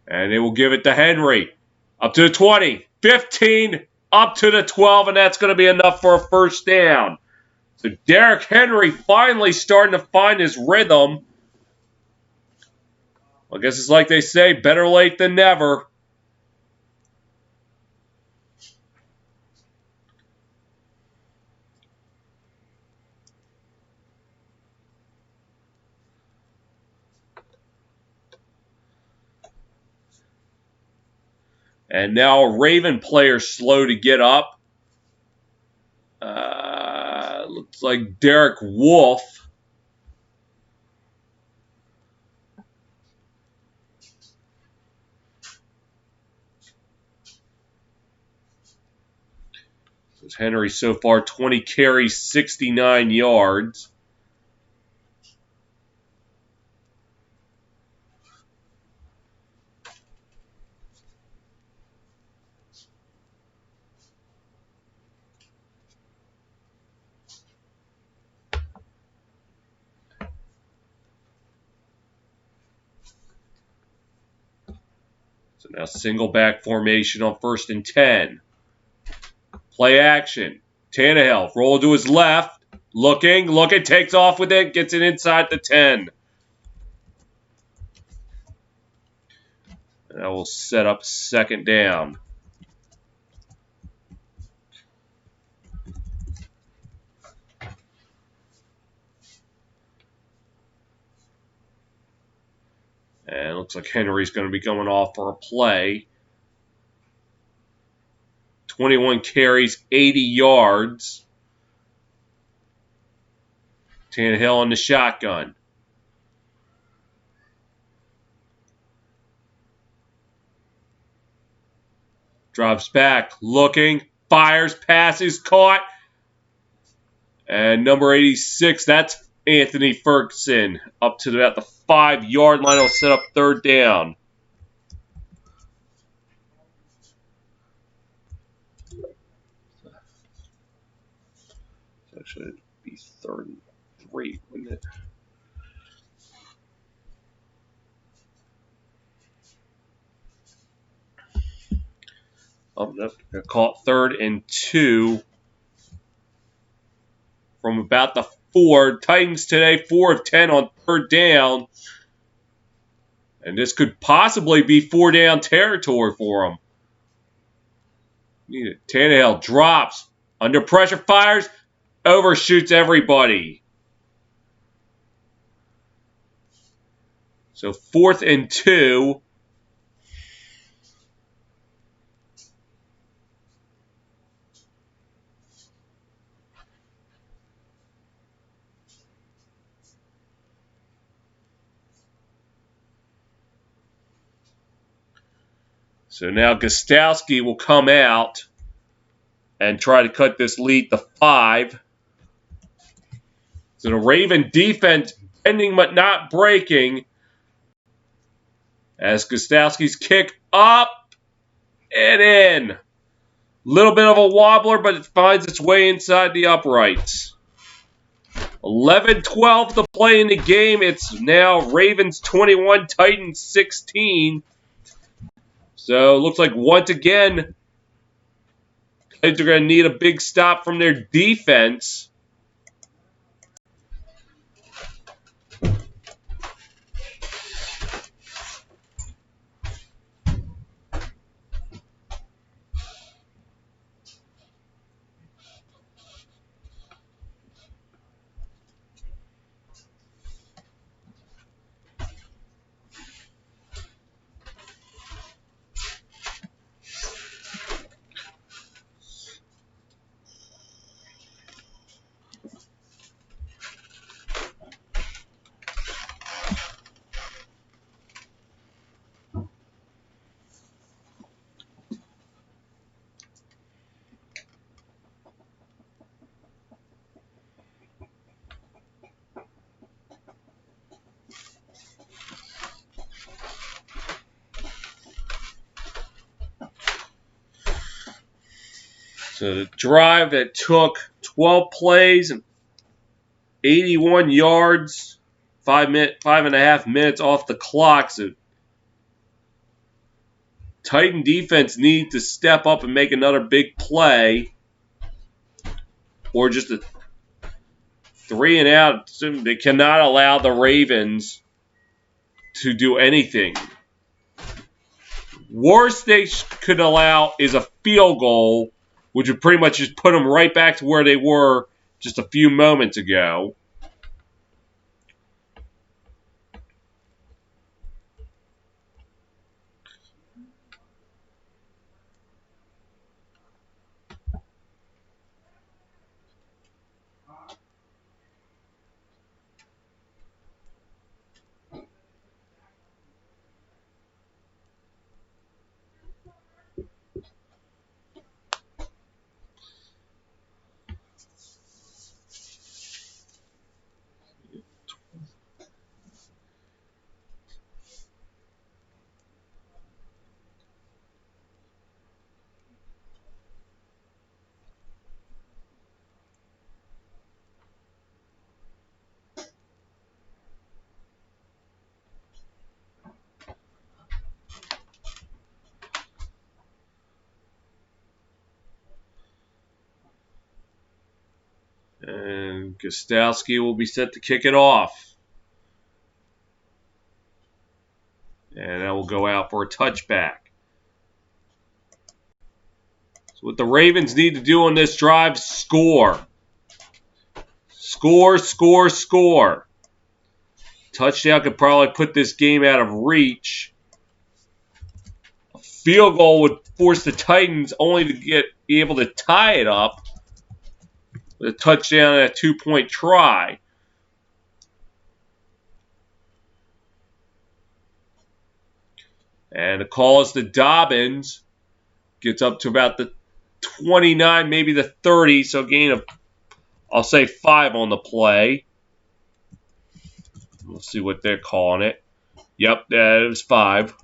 And they will give it to Henry. Up to the 20, 15, up to the 12, and that's going to be enough for a 1st down. So Derrick Henry finally starting to find his rhythm. I guess it's like they say, better late than never. And now a Raven player slow to get up. Looks like Derek Wolfe. Henry so far 20 carries, 69 yards. So now single back formation on 1st and 10. Play action. Tannehill, roll to his left. Looking, takes off with it, gets it inside the 10. And that will set up 2nd down. And it looks like Henry's going to be going off for a play. 21 carries, 80 yards. Tannehill on the shotgun. Drops back, looking, fires, passes, caught. And number 86, that's Anthony Ferguson. Up to about the 5-yard line. Will set up 3rd down. That should be 3rd and 3, wouldn't it? Oh, no. Caught 3rd and 2 from about the 4. Titans today 4 of 10 on 3rd down. And this could possibly be 4-down territory for them. Tannehill drops. Under pressure, fires. Overshoots everybody. So 4th and 2. So now Gostowski will come out and try to cut this lead to 5. So the Raven defense bending but not breaking as Gostowski's kick up and in. Little bit of a wobbler, but it finds its way inside the uprights. 11-12 to play in the game. It's now Ravens 21, Titans 16. So it looks like once again, Titans are going to need a big stop from their defense. So the drive that took 12 plays and 81 yards, 5.5 minutes off the clock. So Titan defense needs to step up and make another big play, or just a 3 and out. So they cannot allow the Ravens to do anything. Worst they could allow is a field goal, which would pretty much just put them right back to where they were just a few moments ago. And Gostowski will be set to kick it off. And that will go out for a touchback. So what the Ravens need to do on this drive, score. Score, score, score. Touchdown could probably put this game out of reach. A field goal would force the Titans only to be able to tie it up with a touchdown and a 2-point try. And the call is to Dobbins. Gets up to about the 29, maybe the 30. So gain of, I'll say 5 on the play. We'll see what they're calling it. Yep, it was 5.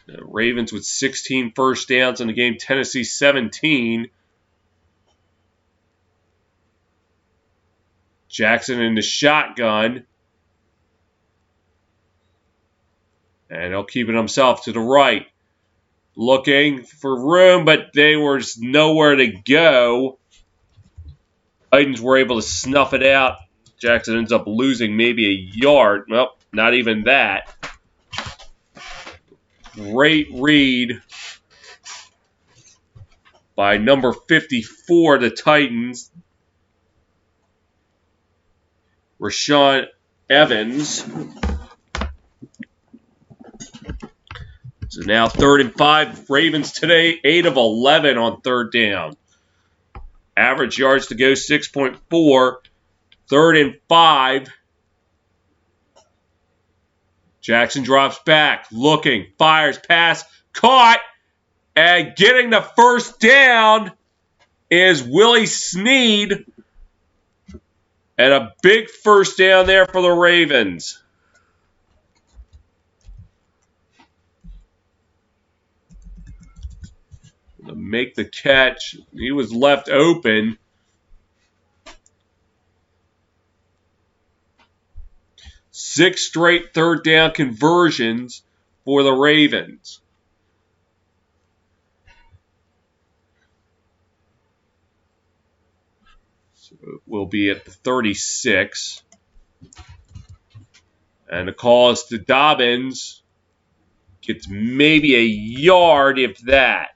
The Ravens with 16 first downs in the game. Tennessee 17. Jackson in the shotgun. And he'll keep it himself to the right. Looking for room, but they were nowhere to go. Titans were able to snuff it out. Jackson ends up losing maybe a yard. Well, not even that. Great read by number 54, the Titans. Rashaan Evans. So now 3rd and 5. Ravens today, 8 of 11 on 3rd down. Average yards to go 6.4. 3rd and 5. Jackson drops back, looking, fires, pass, caught, and getting the first down is Willie Snead. And a big first down there for the Ravens. To make the catch, he was left open. 6 straight 3rd down conversions for the Ravens. So it will be at the 36. And the call is to Dobbins. Gets maybe a yard, if that.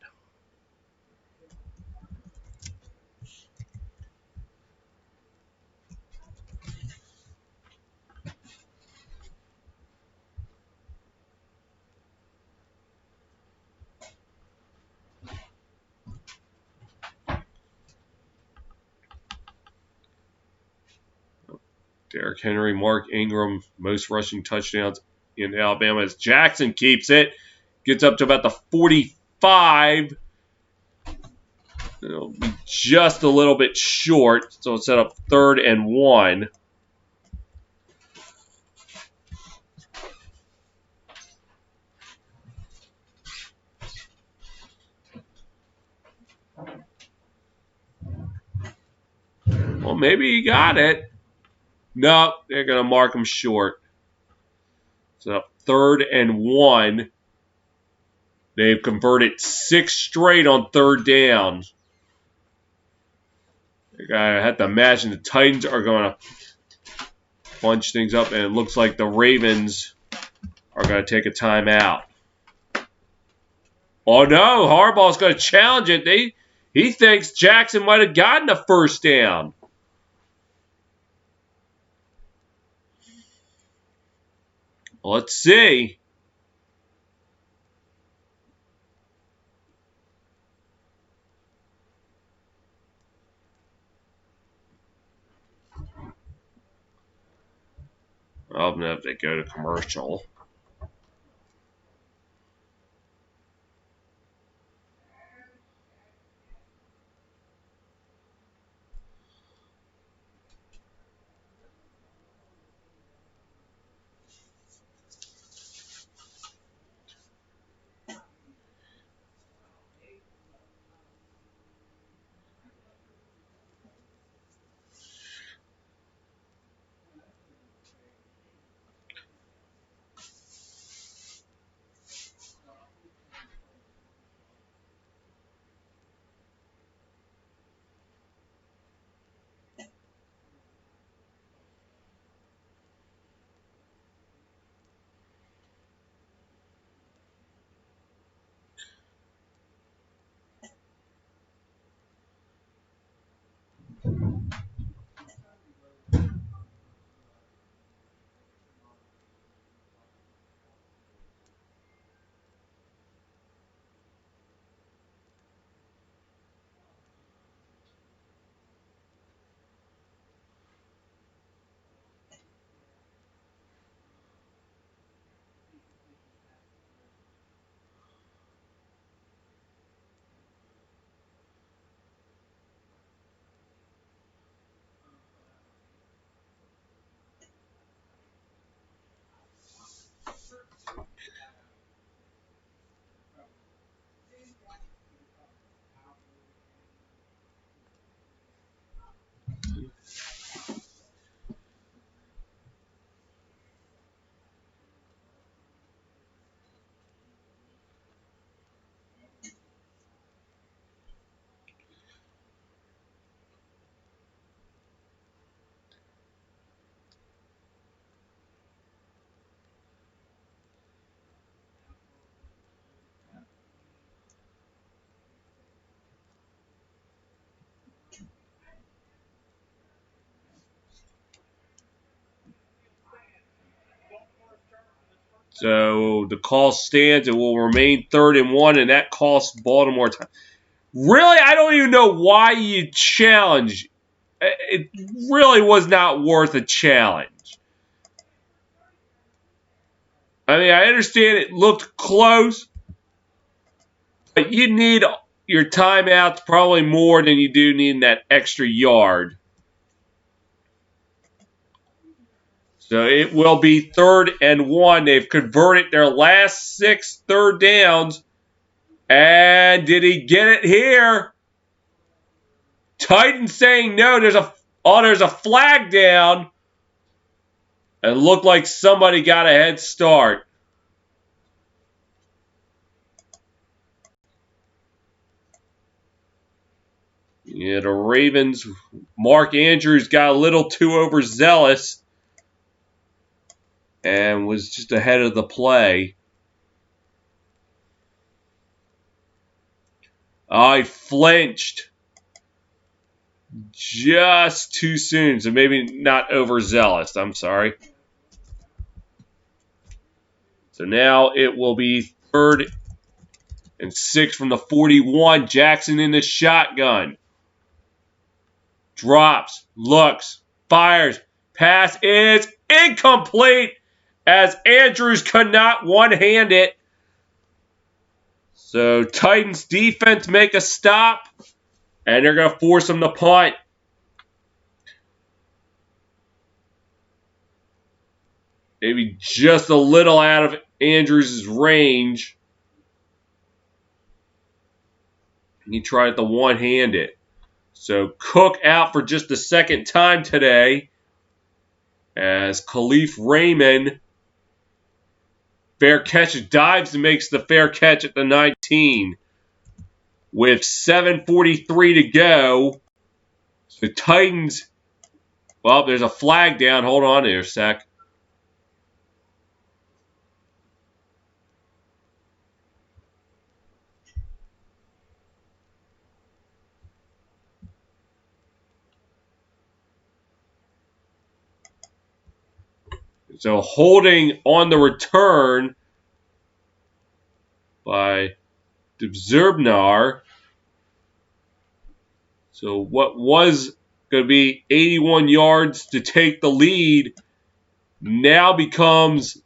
Derrick Henry, Mark Ingram, most rushing touchdowns in Alabama as Jackson keeps it. Gets up to about the 45. It'll be just a little bit short, so it's set up 3rd and 1. Well, maybe he got it. No, they're going to mark him short. So 3rd and 1. They've converted 6 straight on 3rd down. I had to imagine the Titans are going to bunch things up, and it looks like the Ravens are going to take a timeout. Oh no, Harbaugh's going to challenge it. He thinks Jackson might have gotten a first down. Let's see. I'll know if they go to commercial. So the call stands. It will remain 3rd and 1, and that costs Baltimore time. Really, I don't even know why you challenge. It really was not worth a challenge. I mean, I understand it looked close, but you need your timeouts probably more than you do needing that extra yard. So it will be 3rd and 1. They've converted their last 6 third downs. And did he get it here? Titans saying no. There's a flag down. It looked like somebody got a head start. Yeah, the Ravens, Mark Andrews got a little too overzealous and was just ahead of the play. I flinched just too soon, so maybe not overzealous. I'm sorry. So now it will be 3rd and 6 from the 41. Jackson in the shotgun. Drops, looks, fires. Pass is incomplete as Andrews could not one-hand it. So Titans defense make a stop, and they're going to force them to punt. Maybe just a little out of Andrews' range. And he tried to one-hand it. So Cook out for just the 2nd time today as Khalif Raymond fair catch dives and makes the fair catch at the 19 with 7:43 to go. So Titans, well, there's a flag down. Hold on there a sec. So holding on the return by Dubzernar. So what was going to be 81 yards to take the lead now becomes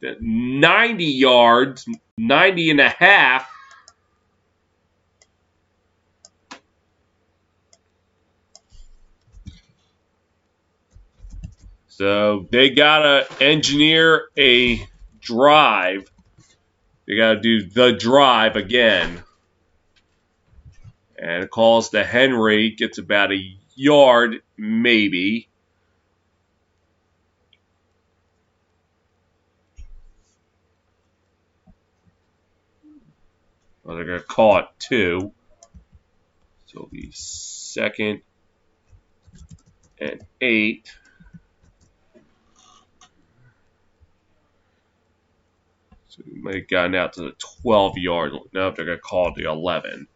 90 yards, 90 and a half. So they got to engineer a drive. They got to do the drive again. And it calls to Henry. Gets about a yard, maybe. Well, they're going to call it 2. So it'll be 2nd and 8. So we might have gotten out to the 12-yard line. Nope, they're going to call it the 11.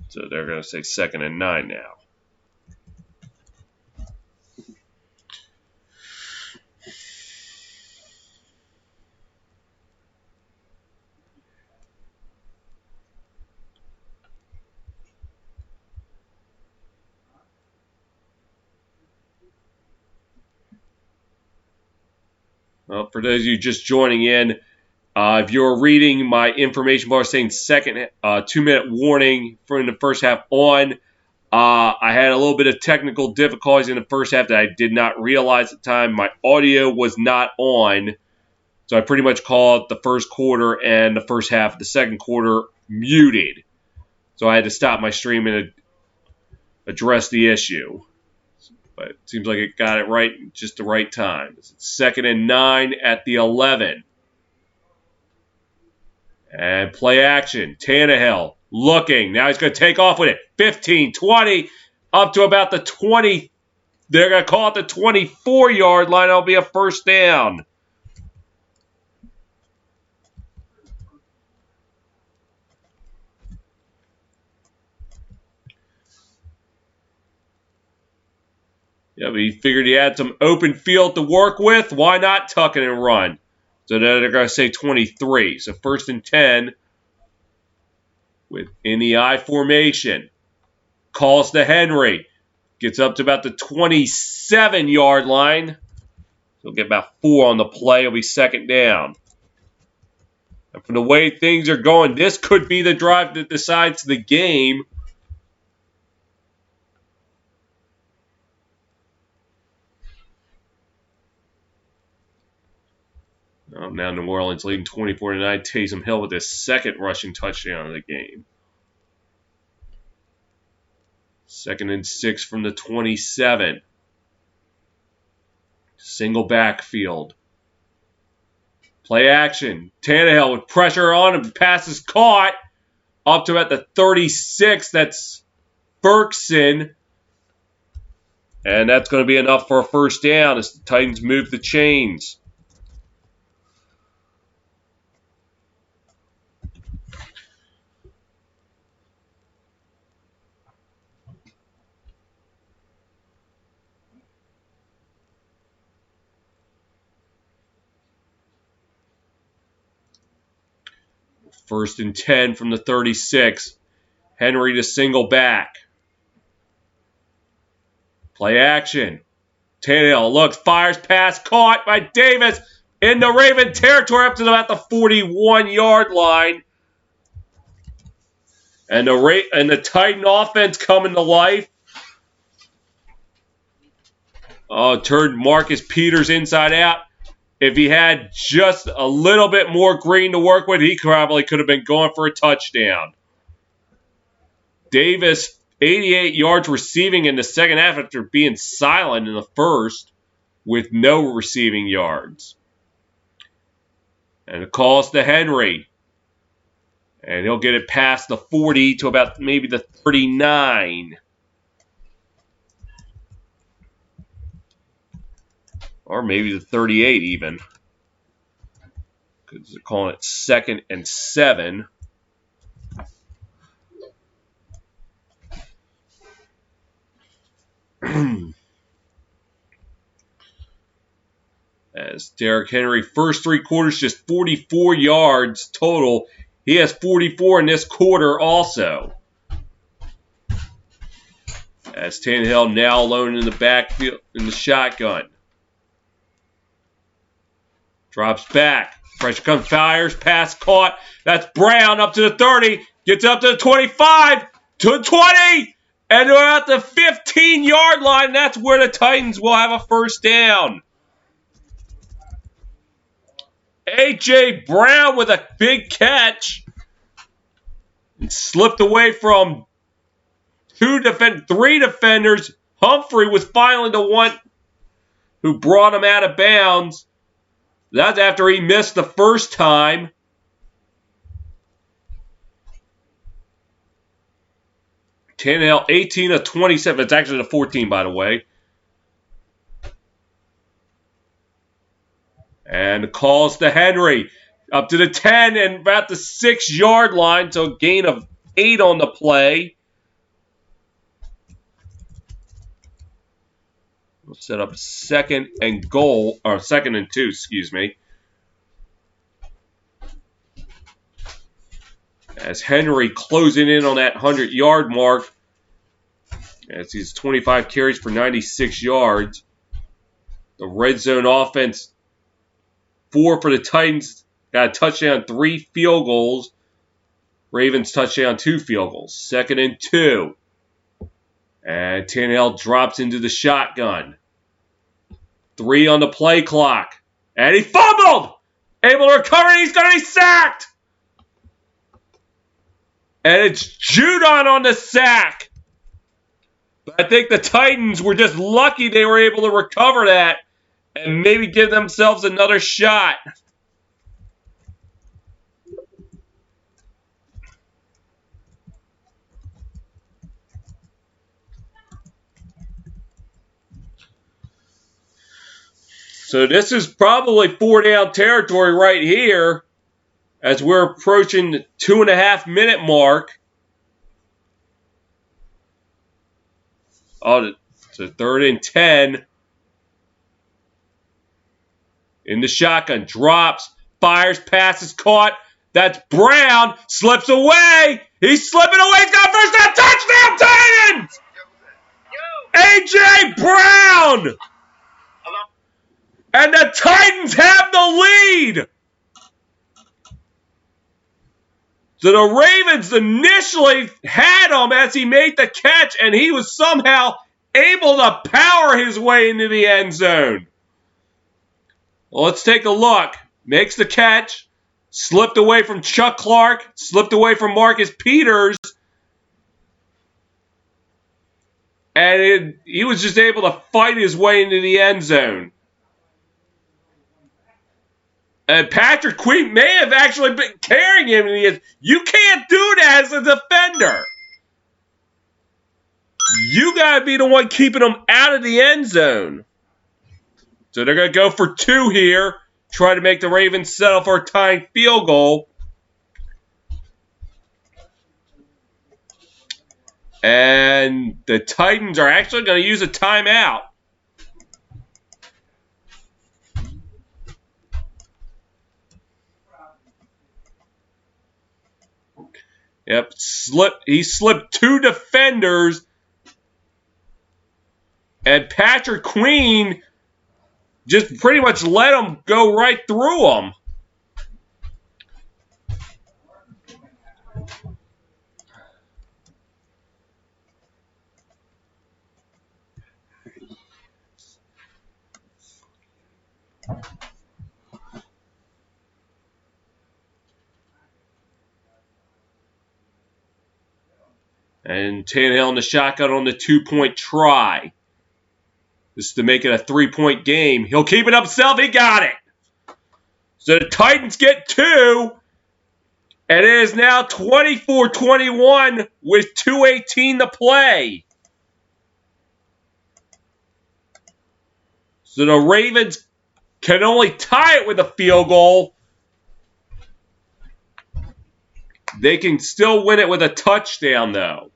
So they're going to say 2nd and 9 now. Well, for those of you just joining in, if you're reading my information bar saying 2-minute warning from the first half on, I had a little bit of technical difficulties in the first half that I did not realize at the time. My audio was not on, so I pretty much called the first quarter and the first half of the second quarter muted. So I had to stop my stream and address the issue. But it seems like it got it right just the right time. It's 2nd and 9 at the 11. And play action. Tannehill looking. Now he's going to take off with it. 15, 20, up to about the 20. They're going to call it the 24-yard line. It'll be a first down. Yeah, but he figured he had some open field to work with. Why not tuck it and run? So then they're going to say 23. So 1st and 10 in the I formation. Calls to Henry. Gets up to about the 27-yard line. He'll get about 4 on the play. It'll be second down. And from the way things are going, this could be the drive that decides the game. Now New Orleans leading 24-9. Taysom Hill with his second rushing touchdown of the game. 2nd and 6 from the 27. Single backfield. Play action. Tannehill with pressure on him. Pass is caught. Up to at the 36. That's Ferguson. And that's going to be enough for a first down as the Titans move the chains. First and 10 from the 36. Henry to single back. Play action. Tannehill looks, fires, pass caught by Davis in the Raven territory up to about the 41-yard line. And the Titan offense coming to life. Turned Marcus Peters inside out. If he had just a little bit more green to work with, he probably could have been going for a touchdown. Davis, 88 yards receiving in the second half after being silent in the first with no receiving yards. And it calls to Henry. And he'll get it past the 40 to about maybe the 39. Or maybe the 38 even. Because they're calling it 2nd and 7. As Derrick Henry, first 3 quarters, just 44 yards total. He has 44 in this quarter also. As Tannehill now alone in the backfield in the shotgun. Drops back. Pressure comes, fires, pass caught. That's Brown up to the 30. Gets up to the 25. To the 20. And we're at the 15-yard line. That's where the Titans will have a first down. A.J. Brown with a big catch. And slipped away from 3 defenders. Humphrey was finally the one who brought him out of bounds. That's after he missed the first time. Tannehill, 18 of 27. It's actually the 14, by the way. And the calls to Henry. Up to the 10 and about the 6-yard line. So a gain of 8 on the play. We'll set up 2nd and 2, excuse me. As Henry closing in on that 100-yard mark. As he's 25 carries for 96 yards. The red zone offense, 4 for the Titans. Got a touchdown, 3 field goals. Ravens touchdown, 2 field goals. 2nd and 2. And Tannehill drops into the shotgun. 3 on the play clock. And he fumbled! Able to recover, and he's going to be sacked! And it's Judon on the sack. But I think the Titans were just lucky they were able to recover that and maybe give themselves another shot. So this is probably 4-down territory right here as we're approaching the 2.5-minute mark. Oh, it's a 3rd and 10. In the shotgun, drops, fires, passes caught. That's Brown. Slips away. He's slipping away. He's got first down. Touchdown, Titans! A.J. Brown! And the Titans have the lead! So the Ravens initially had him as he made the catch, and he was somehow able to power his way into the end zone. Well, let's take a look. Makes the catch. Slipped away from Chuck Clark. Slipped away from Marcus Peters. And he was just able to fight his way into the end zone. And Patrick Queen may have actually been carrying him. And you can't do that as a defender. You got to be the one keeping him out of the end zone. So they're going to go for 2 here. Try to make the Ravens settle for a tying field goal. And the Titans are actually going to use a timeout. Yep, he slipped 2 defenders. And Patrick Queen just pretty much let him go right through them. And Tannehill in the shotgun on the 2-point try. This is to make it a 3-point game. He'll keep it up himself. He got it. So the Titans get 2. And it is now 24-21 with 2:18 to play. So the Ravens can only tie it with a field goal. They can still win it with a touchdown, though.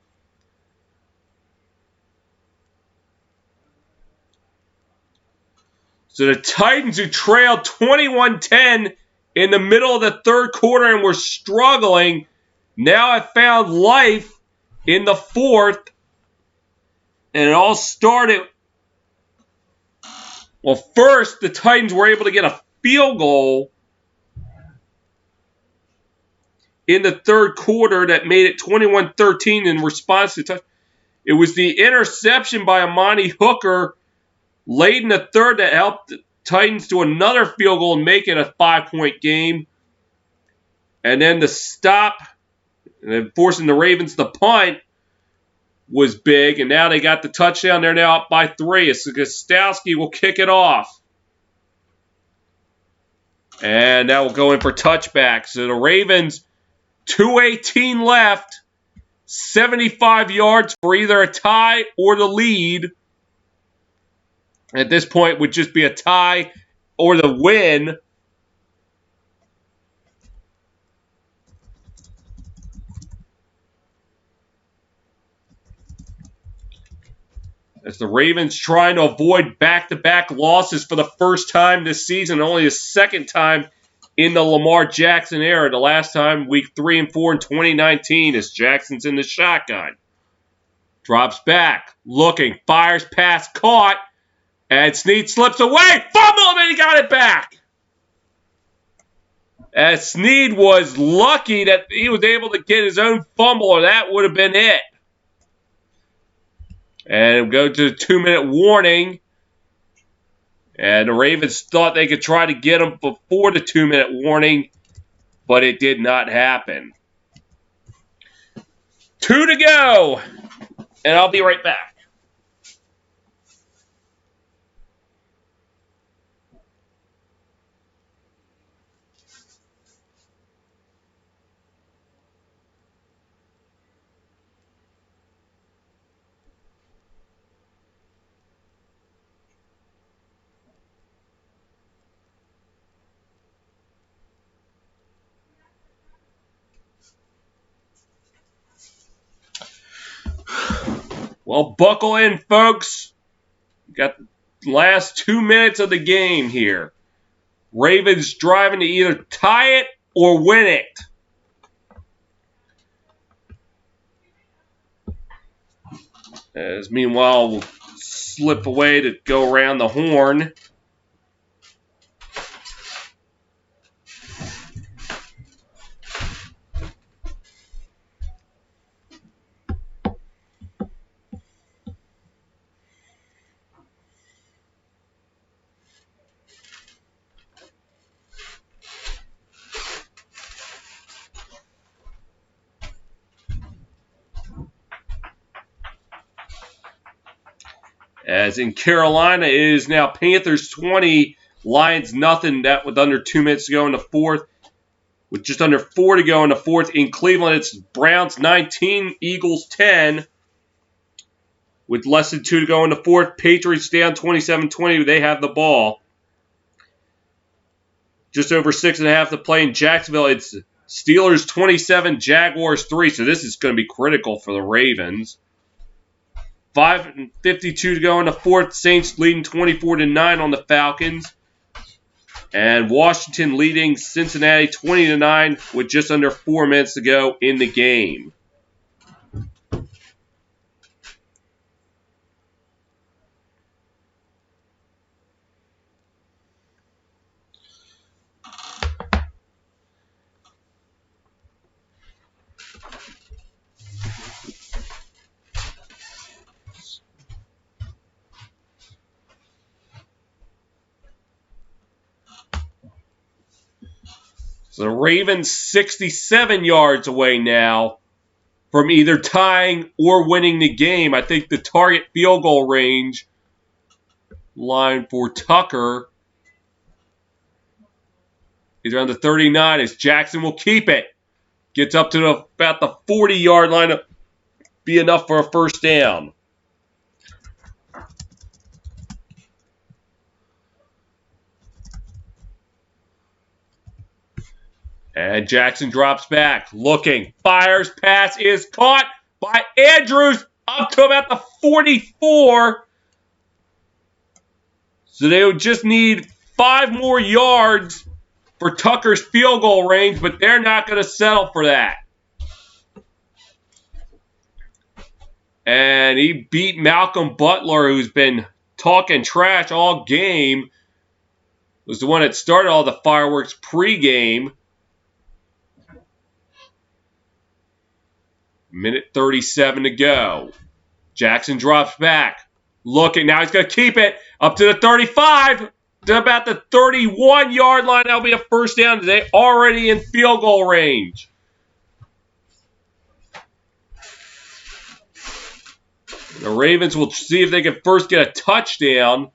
So the Titans, who trailed 21-10 in the middle of the third quarter and were struggling, now have found life in the fourth. And it all started... Well, first, the Titans were able to get a field goal in the third quarter that made it 21-13 in response to touch. It was the interception by Amani Hooker late in the third that helped the Titans to another field goal and make it a 5-point game. And then the stop, and then forcing the Ravens to punt, was big. And now they got the touchdown. They're now up by 3. So Gostowski will kick it off. And that will go in for touchback. So the Ravens, 2:18 left, 75 yards for either a tie or the lead. At this point, would just be a tie or the win. As the Ravens trying to avoid back-to-back losses for the first time this season, only the second time in the Lamar Jackson era. The last time, week 3 and 4 in 2019, as Jackson's in the shotgun. Drops back, looking, fires pass, caught, and Snead slips away, fumble, and he got it back. As Snead was lucky that he was able to get his own fumble, or that would have been it. And go to the 2-minute warning. And the Ravens thought they could try to get him before the 2-minute warning, but it did not happen. 2 to go, and I'll be right back. Well, buckle in, folks. Got the last 2 minutes of the game here. Ravens driving to either tie it or win it. As meanwhile, we'll slip away to go around the horn. As in Carolina, it is now Panthers 20, Lions nothing. That with under 2 minutes to go in the fourth. With just under 4 to go in the fourth. In Cleveland, it's Browns 19, Eagles 10. With less than 2 to go in the fourth. Patriots down 27-20. They have the ball. Just over 6.5 to play in Jacksonville. It's Steelers 27, Jaguars 3. So this is going to be critical for the Ravens. 5:52 to go in the fourth. Saints leading 24-9 on the Falcons. And Washington leading Cincinnati 20-9 with just under 4 minutes to go in the game. So the Ravens 67 yards away now from either tying or winning the game. I think the target field goal range line for Tucker is around the 39 as Jackson will keep it. Gets up to about the 40-yard line to be enough for a first down. And Jackson drops back, looking, fires, pass is caught by Andrews up to about the 44. So they would just need 5 more yards for Tucker's field goal range, but they're not going to settle for that. And he beat Malcolm Butler, who's been talking trash all game. Was the one that started all the fireworks pregame. Minute 37 to go. Jackson drops back. Looking. Now he's going to keep it up to the 35. To about the 31-yard line. That'll be a first down today. Already in field goal range. The Ravens will see if they can first get a touchdown.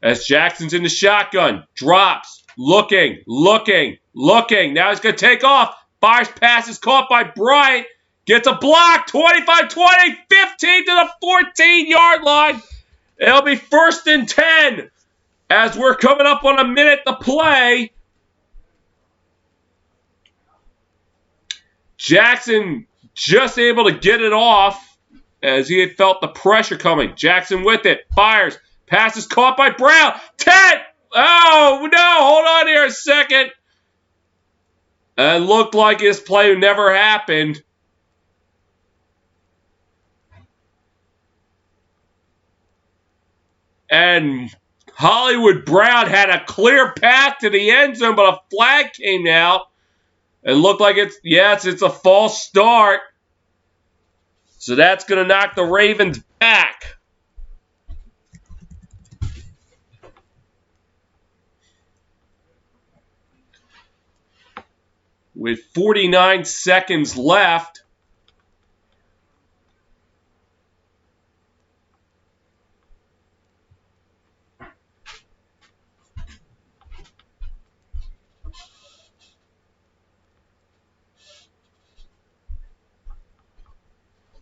As Jackson's in the shotgun. Drops. Looking. Now he's going to take off. Fires pass is caught by Bryant. Gets a block, 25-20, 15 to the 14-yard line. It'll be 1st and 10 as we're coming up on a minute to play. Jackson just able to get it off as he had felt the pressure coming. Jackson with it, fires, pass is caught by Brown. 10! Oh, no, hold on here a second. It looked like his play never happened. And Hollywood Brown had a clear path to the end zone, but a flag came out. It looked like it's a false start. So that's going to knock the Ravens back. With 49 seconds left.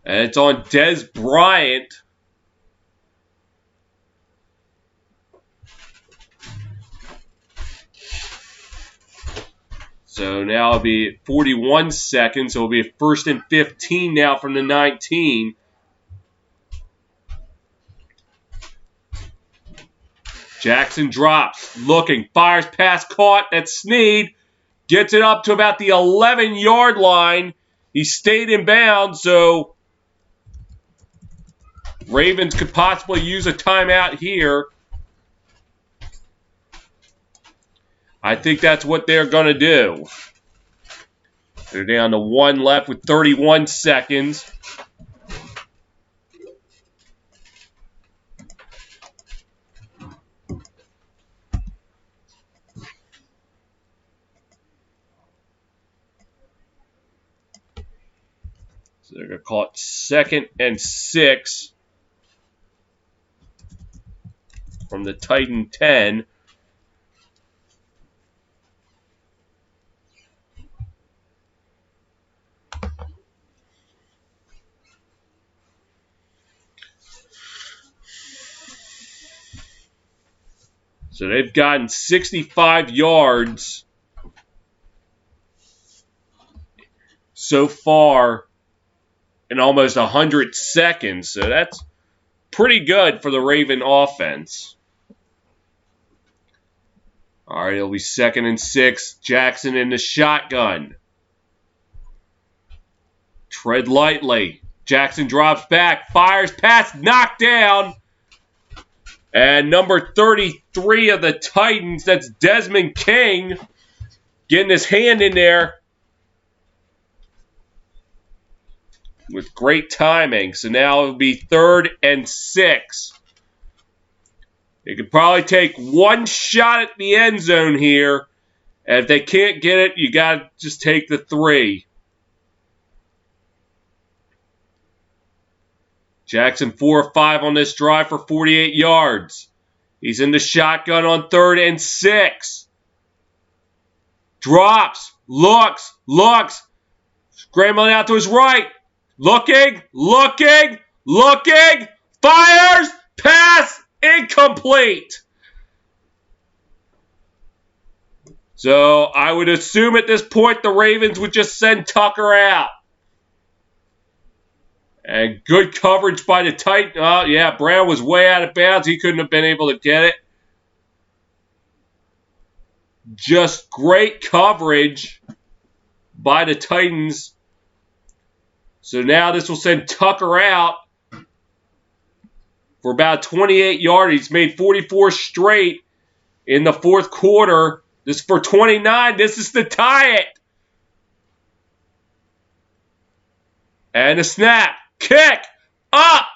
And it's on Des Bryant. So now it'll be 41 seconds. So it'll be a 1st and 15 now from the 19. Jackson drops. Looking. Fires pass caught. That's Snead. Gets it up to about the 11-yard line. He stayed in bounds, so Ravens could possibly use a timeout here. I think that's what they're going to do. They're down to 1 left with 31 seconds. So they're going to call it 2nd and 6 from the Titan 10. So they've gotten 65 yards so far in almost 100 seconds. So that's pretty good for the Raven offense. All right, it'll be 2nd and 6. Jackson in the shotgun. Tread lightly. Jackson drops back, fires, pass, knocked down. And number 33 of the Titans, that's Desmond King, getting his hand in there with great timing. So now it'll be 3rd and 6. They could probably take one shot at the end zone here. And if they can't get it, you got to just take the 3. Jackson 4 or 5 on this drive for 48 yards. He's in the shotgun on 3rd and 6. Drops, looks, scrambling out to his right. Looking, fires, pass, incomplete. So I would assume at this point the Ravens would just send Tucker out. And good coverage by the Titans. Oh, yeah, Brown was way out of bounds. He couldn't have been able to get it. Just great coverage by the Titans. So now this will send Tucker out for about 28 yards. He's made 44 straight in the 4th quarter. This is for 29. This is to tie it. And a snap. Kick. Up.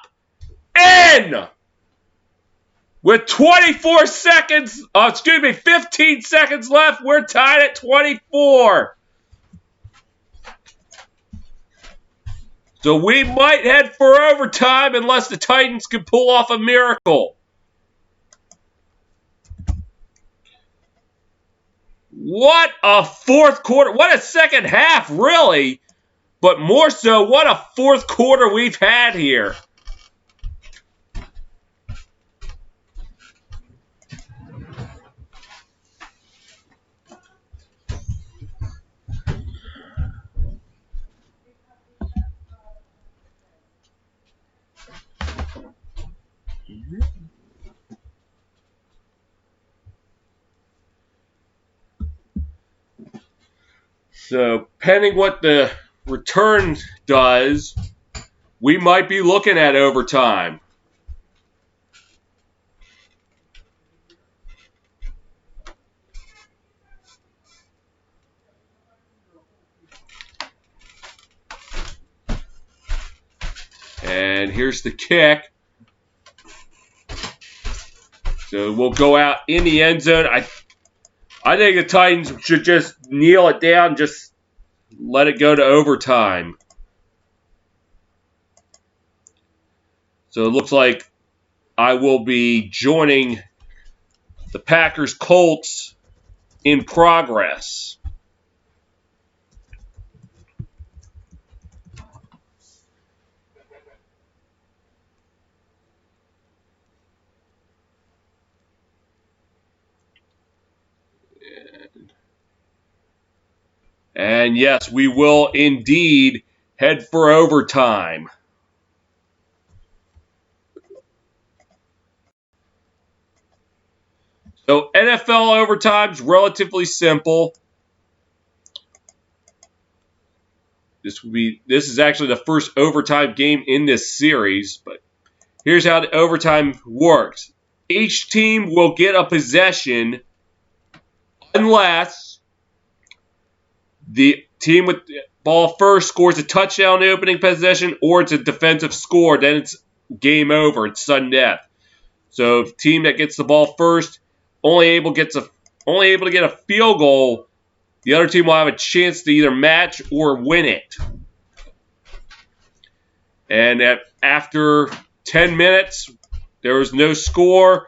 In. With 15 seconds left. We're tied at 24. So we might head for overtime unless the Titans can pull off a miracle. What a 4th quarter. What a second half, really. But more so, what a 4th quarter we've had here. So, pending what the return does, we might be looking at overtime. And here's the kick. So we'll go out in the end zone. I think the Titans should just kneel it down, just let it go to overtime. So it looks like I will be joining the Packers-Colts in progress. And yes, we will indeed head for overtime. So NFL overtime is relatively simple. This is actually the first overtime game in this series, but Here's how the overtime works. Each team will get a possession unless the team with the ball first scores a touchdown in the opening possession, or it's a defensive score. Then it's game over. It's sudden death. So the team that gets the ball first only able to get a field goal. The other team will have a chance to either match or win it. And after 10 minutes, there was no score,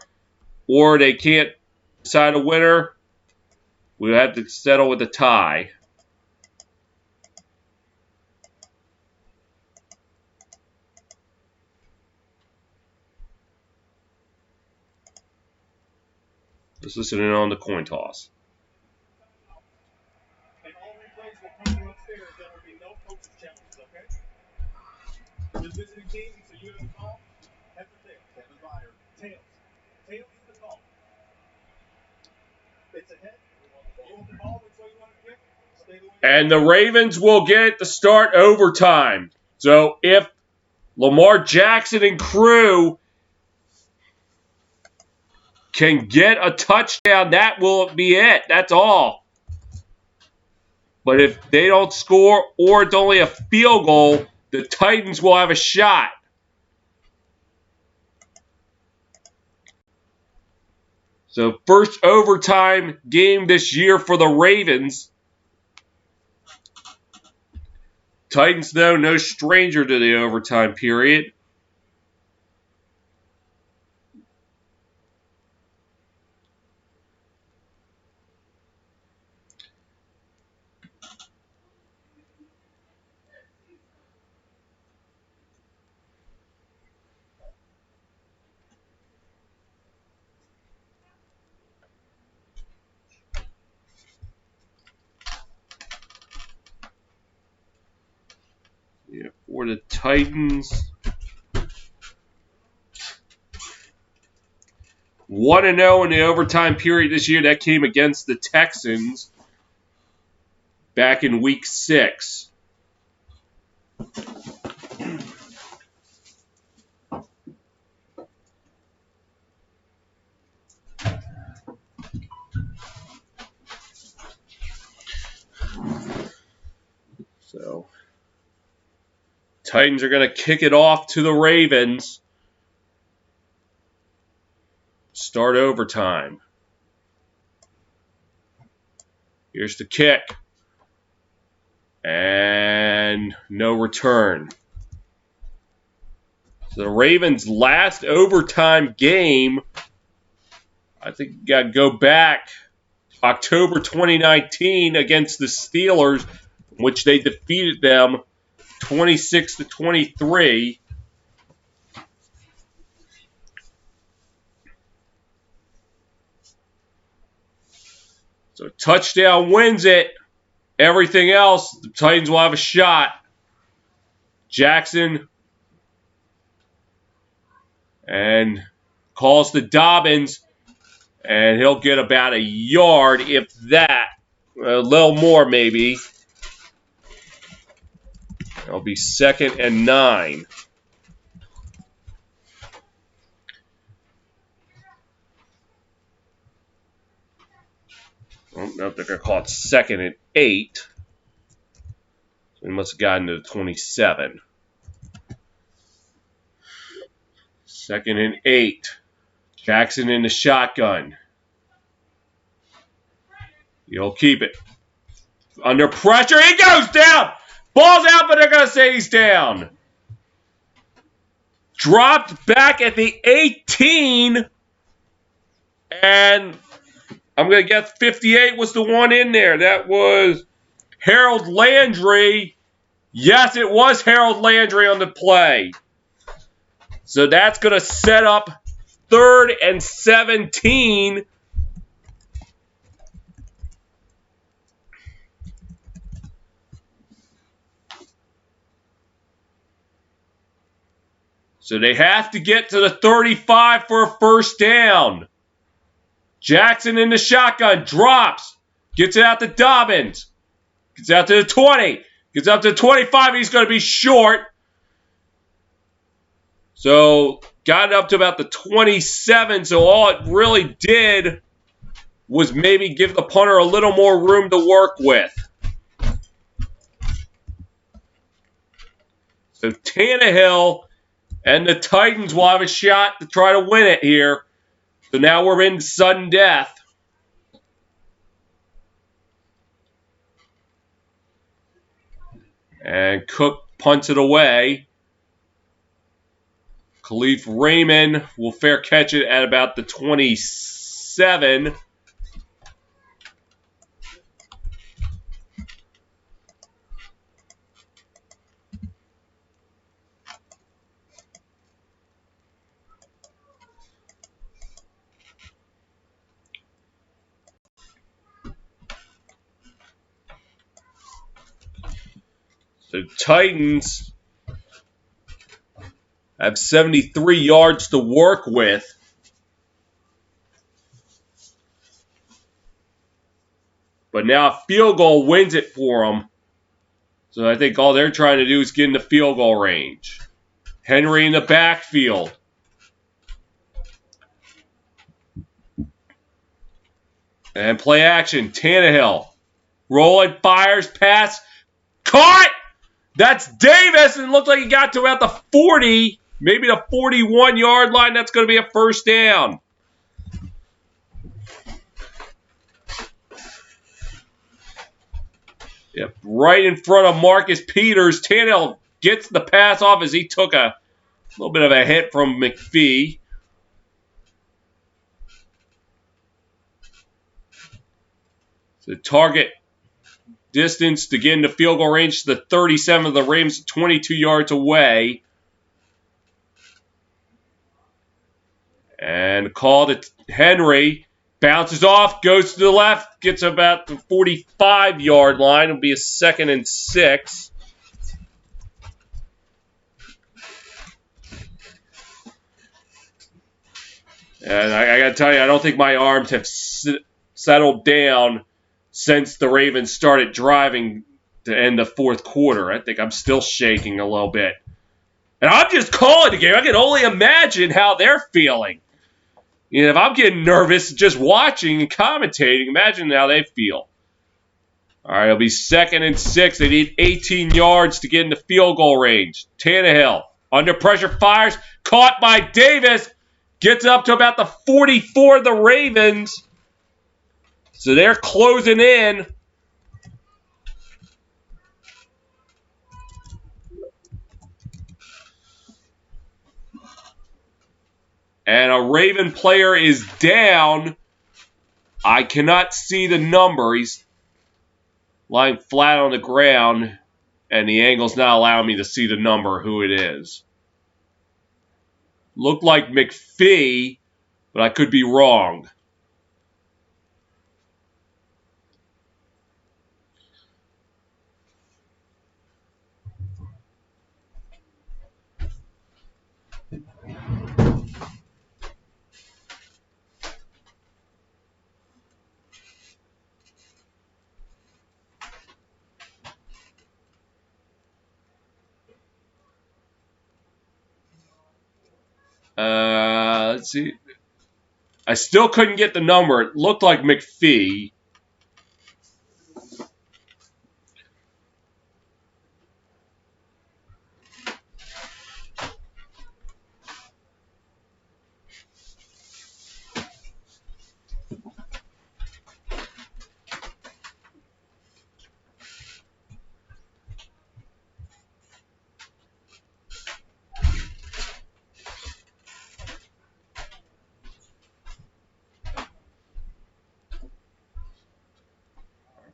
or they can't decide a winner, we have to settle with a tie. Let's listen in on the coin toss. And all replays will come from upstairs. There will be no coach's challenges, okay? Just visiting team, so you have the call. Heads or tails? Kevin Byard. Tails. Tails is the call. It's ahead. You want the ball, which way you want to kick? Stay the way. And the Ravens will get to start overtime. So if Lamar Jackson and crew can get a touchdown, that will be it. That's all. But if they don't score, or it's only a field goal, the Titans will have a shot. So first overtime game this year for the Ravens. Titans, though, no stranger to the overtime period. Yeah, for the Titans, 1-0 in the overtime period this year. That came against the Texans back in Week 6. So Titans are going to kick it off to the Ravens. Start overtime. Here's the kick. And no return. So the Ravens' last overtime game, I think you got to go back October 2019 against the Steelers, in which they defeated them 26-23. So touchdown wins it. Everything else, the Titans will have a shot. Jackson and calls to Dobbins, and he'll get about a yard, if that. A little more, maybe. It'll be 2nd and 9. I don't know if they're going to call it 2nd and 8. So we must have gotten to the 27. 2nd and 8. Jackson in the shotgun. He'll keep it. Under pressure, he goes down! Ball's out, but they're going to say he's down. Dropped back at the 18. And I'm going to guess 58 was the one in there. That was Harold Landry. Yes, it was Harold Landry on the play. So that's going to set up 3rd and 17. So they have to get to the 35 for a first down. Jackson in the shotgun, drops, gets it out to Dobbins, gets out to the 20, gets up to the 25, he's going to be short. So got it up to about the 27, so all it really did was maybe give the punter a little more room to work with. So Tannehill and the Titans will have a shot to try to win it here. So now we're in sudden death. And Cook punts it away. Khalif Raymond will fair catch it at about the 27. The Titans have 73 yards to work with. But now a field goal wins it for them. So I think all they're trying to do is get in the field goal range. Henry in the backfield. And play action. Tannehill. Rolling, fires, pass. Caught! That's Davis, and it looked like he got to about the 40, maybe the 41-yard line. That's going to be a first down. Yep, right in front of Marcus Peters. Tannehill gets the pass off as he took a little bit of a hit from McPhee. The target distance to get into field goal range to the 37 of the Ravens, 22 yards away. And call to Henry. Bounces off, goes to the left, gets about the 45-yard line. It'll be a 2nd and 6. And I got to tell you, I don't think my arms have settled down since the Ravens started driving to end the fourth quarter. I think I'm still shaking a little bit. And I'm just calling the game. I can only imagine how they're feeling. You know, if I'm getting nervous just watching and commentating, imagine how they feel. All right, it'll be 2nd and 6. They need 18 yards to get into field goal range. Tannehill, under pressure, fires. Caught by Davis. Gets up to about the 44 of the Ravens. So they're closing in. And a Raven player is down. I cannot see the number. He's lying flat on the ground, and the angle's not allowing me to see the number, who it is. Looked like McPhee, but I could be wrong. Let's see. I still couldn't get the number. It looked like McPhee.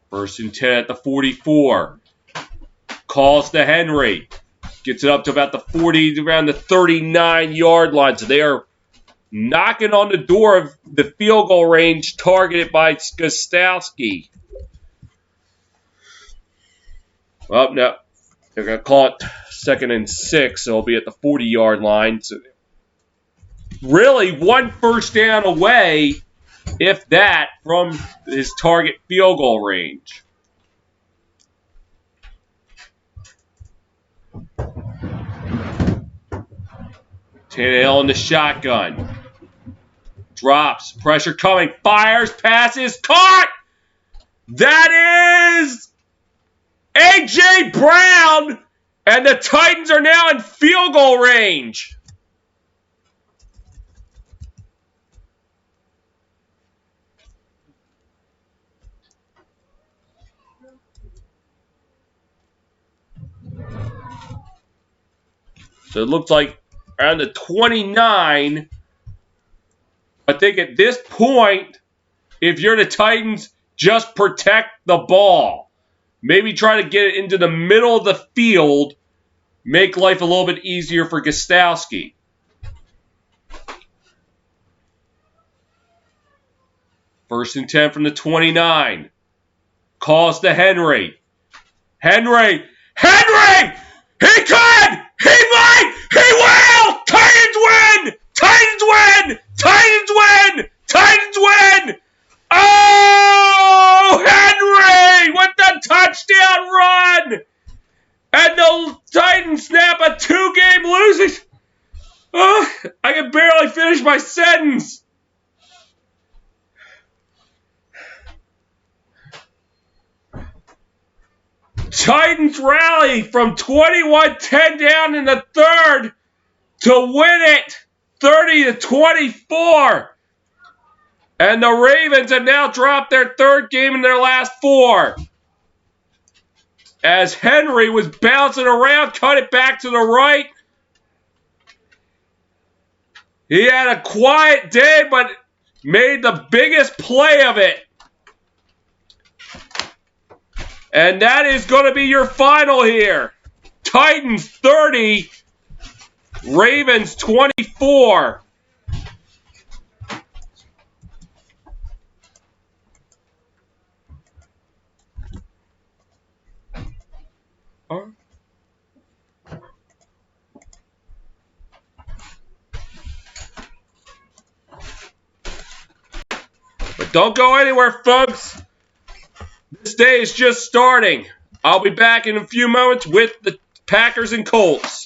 First and 10 at the 44. Calls to Henry. Gets it up to about the 40, around the 39-yard line. So they are knocking on the door of the field goal range targeted by Gostowski. Well, no. They're going to call it 2nd and 6. So it'll be at the 40-yard line. So really, one first down away, if that, from his target field goal range. Tannehill in the shotgun. Drops. Pressure coming. Fires. Passes. Caught! That is A.J. Brown! And the Titans are now in field goal range. So it looks like around the 29. I think at this point, if you're the Titans, just protect the ball. Maybe try to get it into the middle of the field. Make life a little bit easier for Gostowski. First and 10 from the 29. Calls to Henry. Henry! He could! He might! He will! Titans win! Titans win! Titans win! Titans win! Oh! Henry with the touchdown run! And the Titans snap a 2-game losing. I can barely finish my sentence. Titans rally from 21-10 down in the third to win it 30-24. And the Ravens have now dropped their third game in their last 4. As Henry was bouncing around, cut it back to the right. He had a quiet day, but made the biggest play of it. And that is going to be your final here. Titans 30, Ravens 24. But don't go anywhere, folks. This day is just starting. I'll be back in a few moments with the Packers and Colts.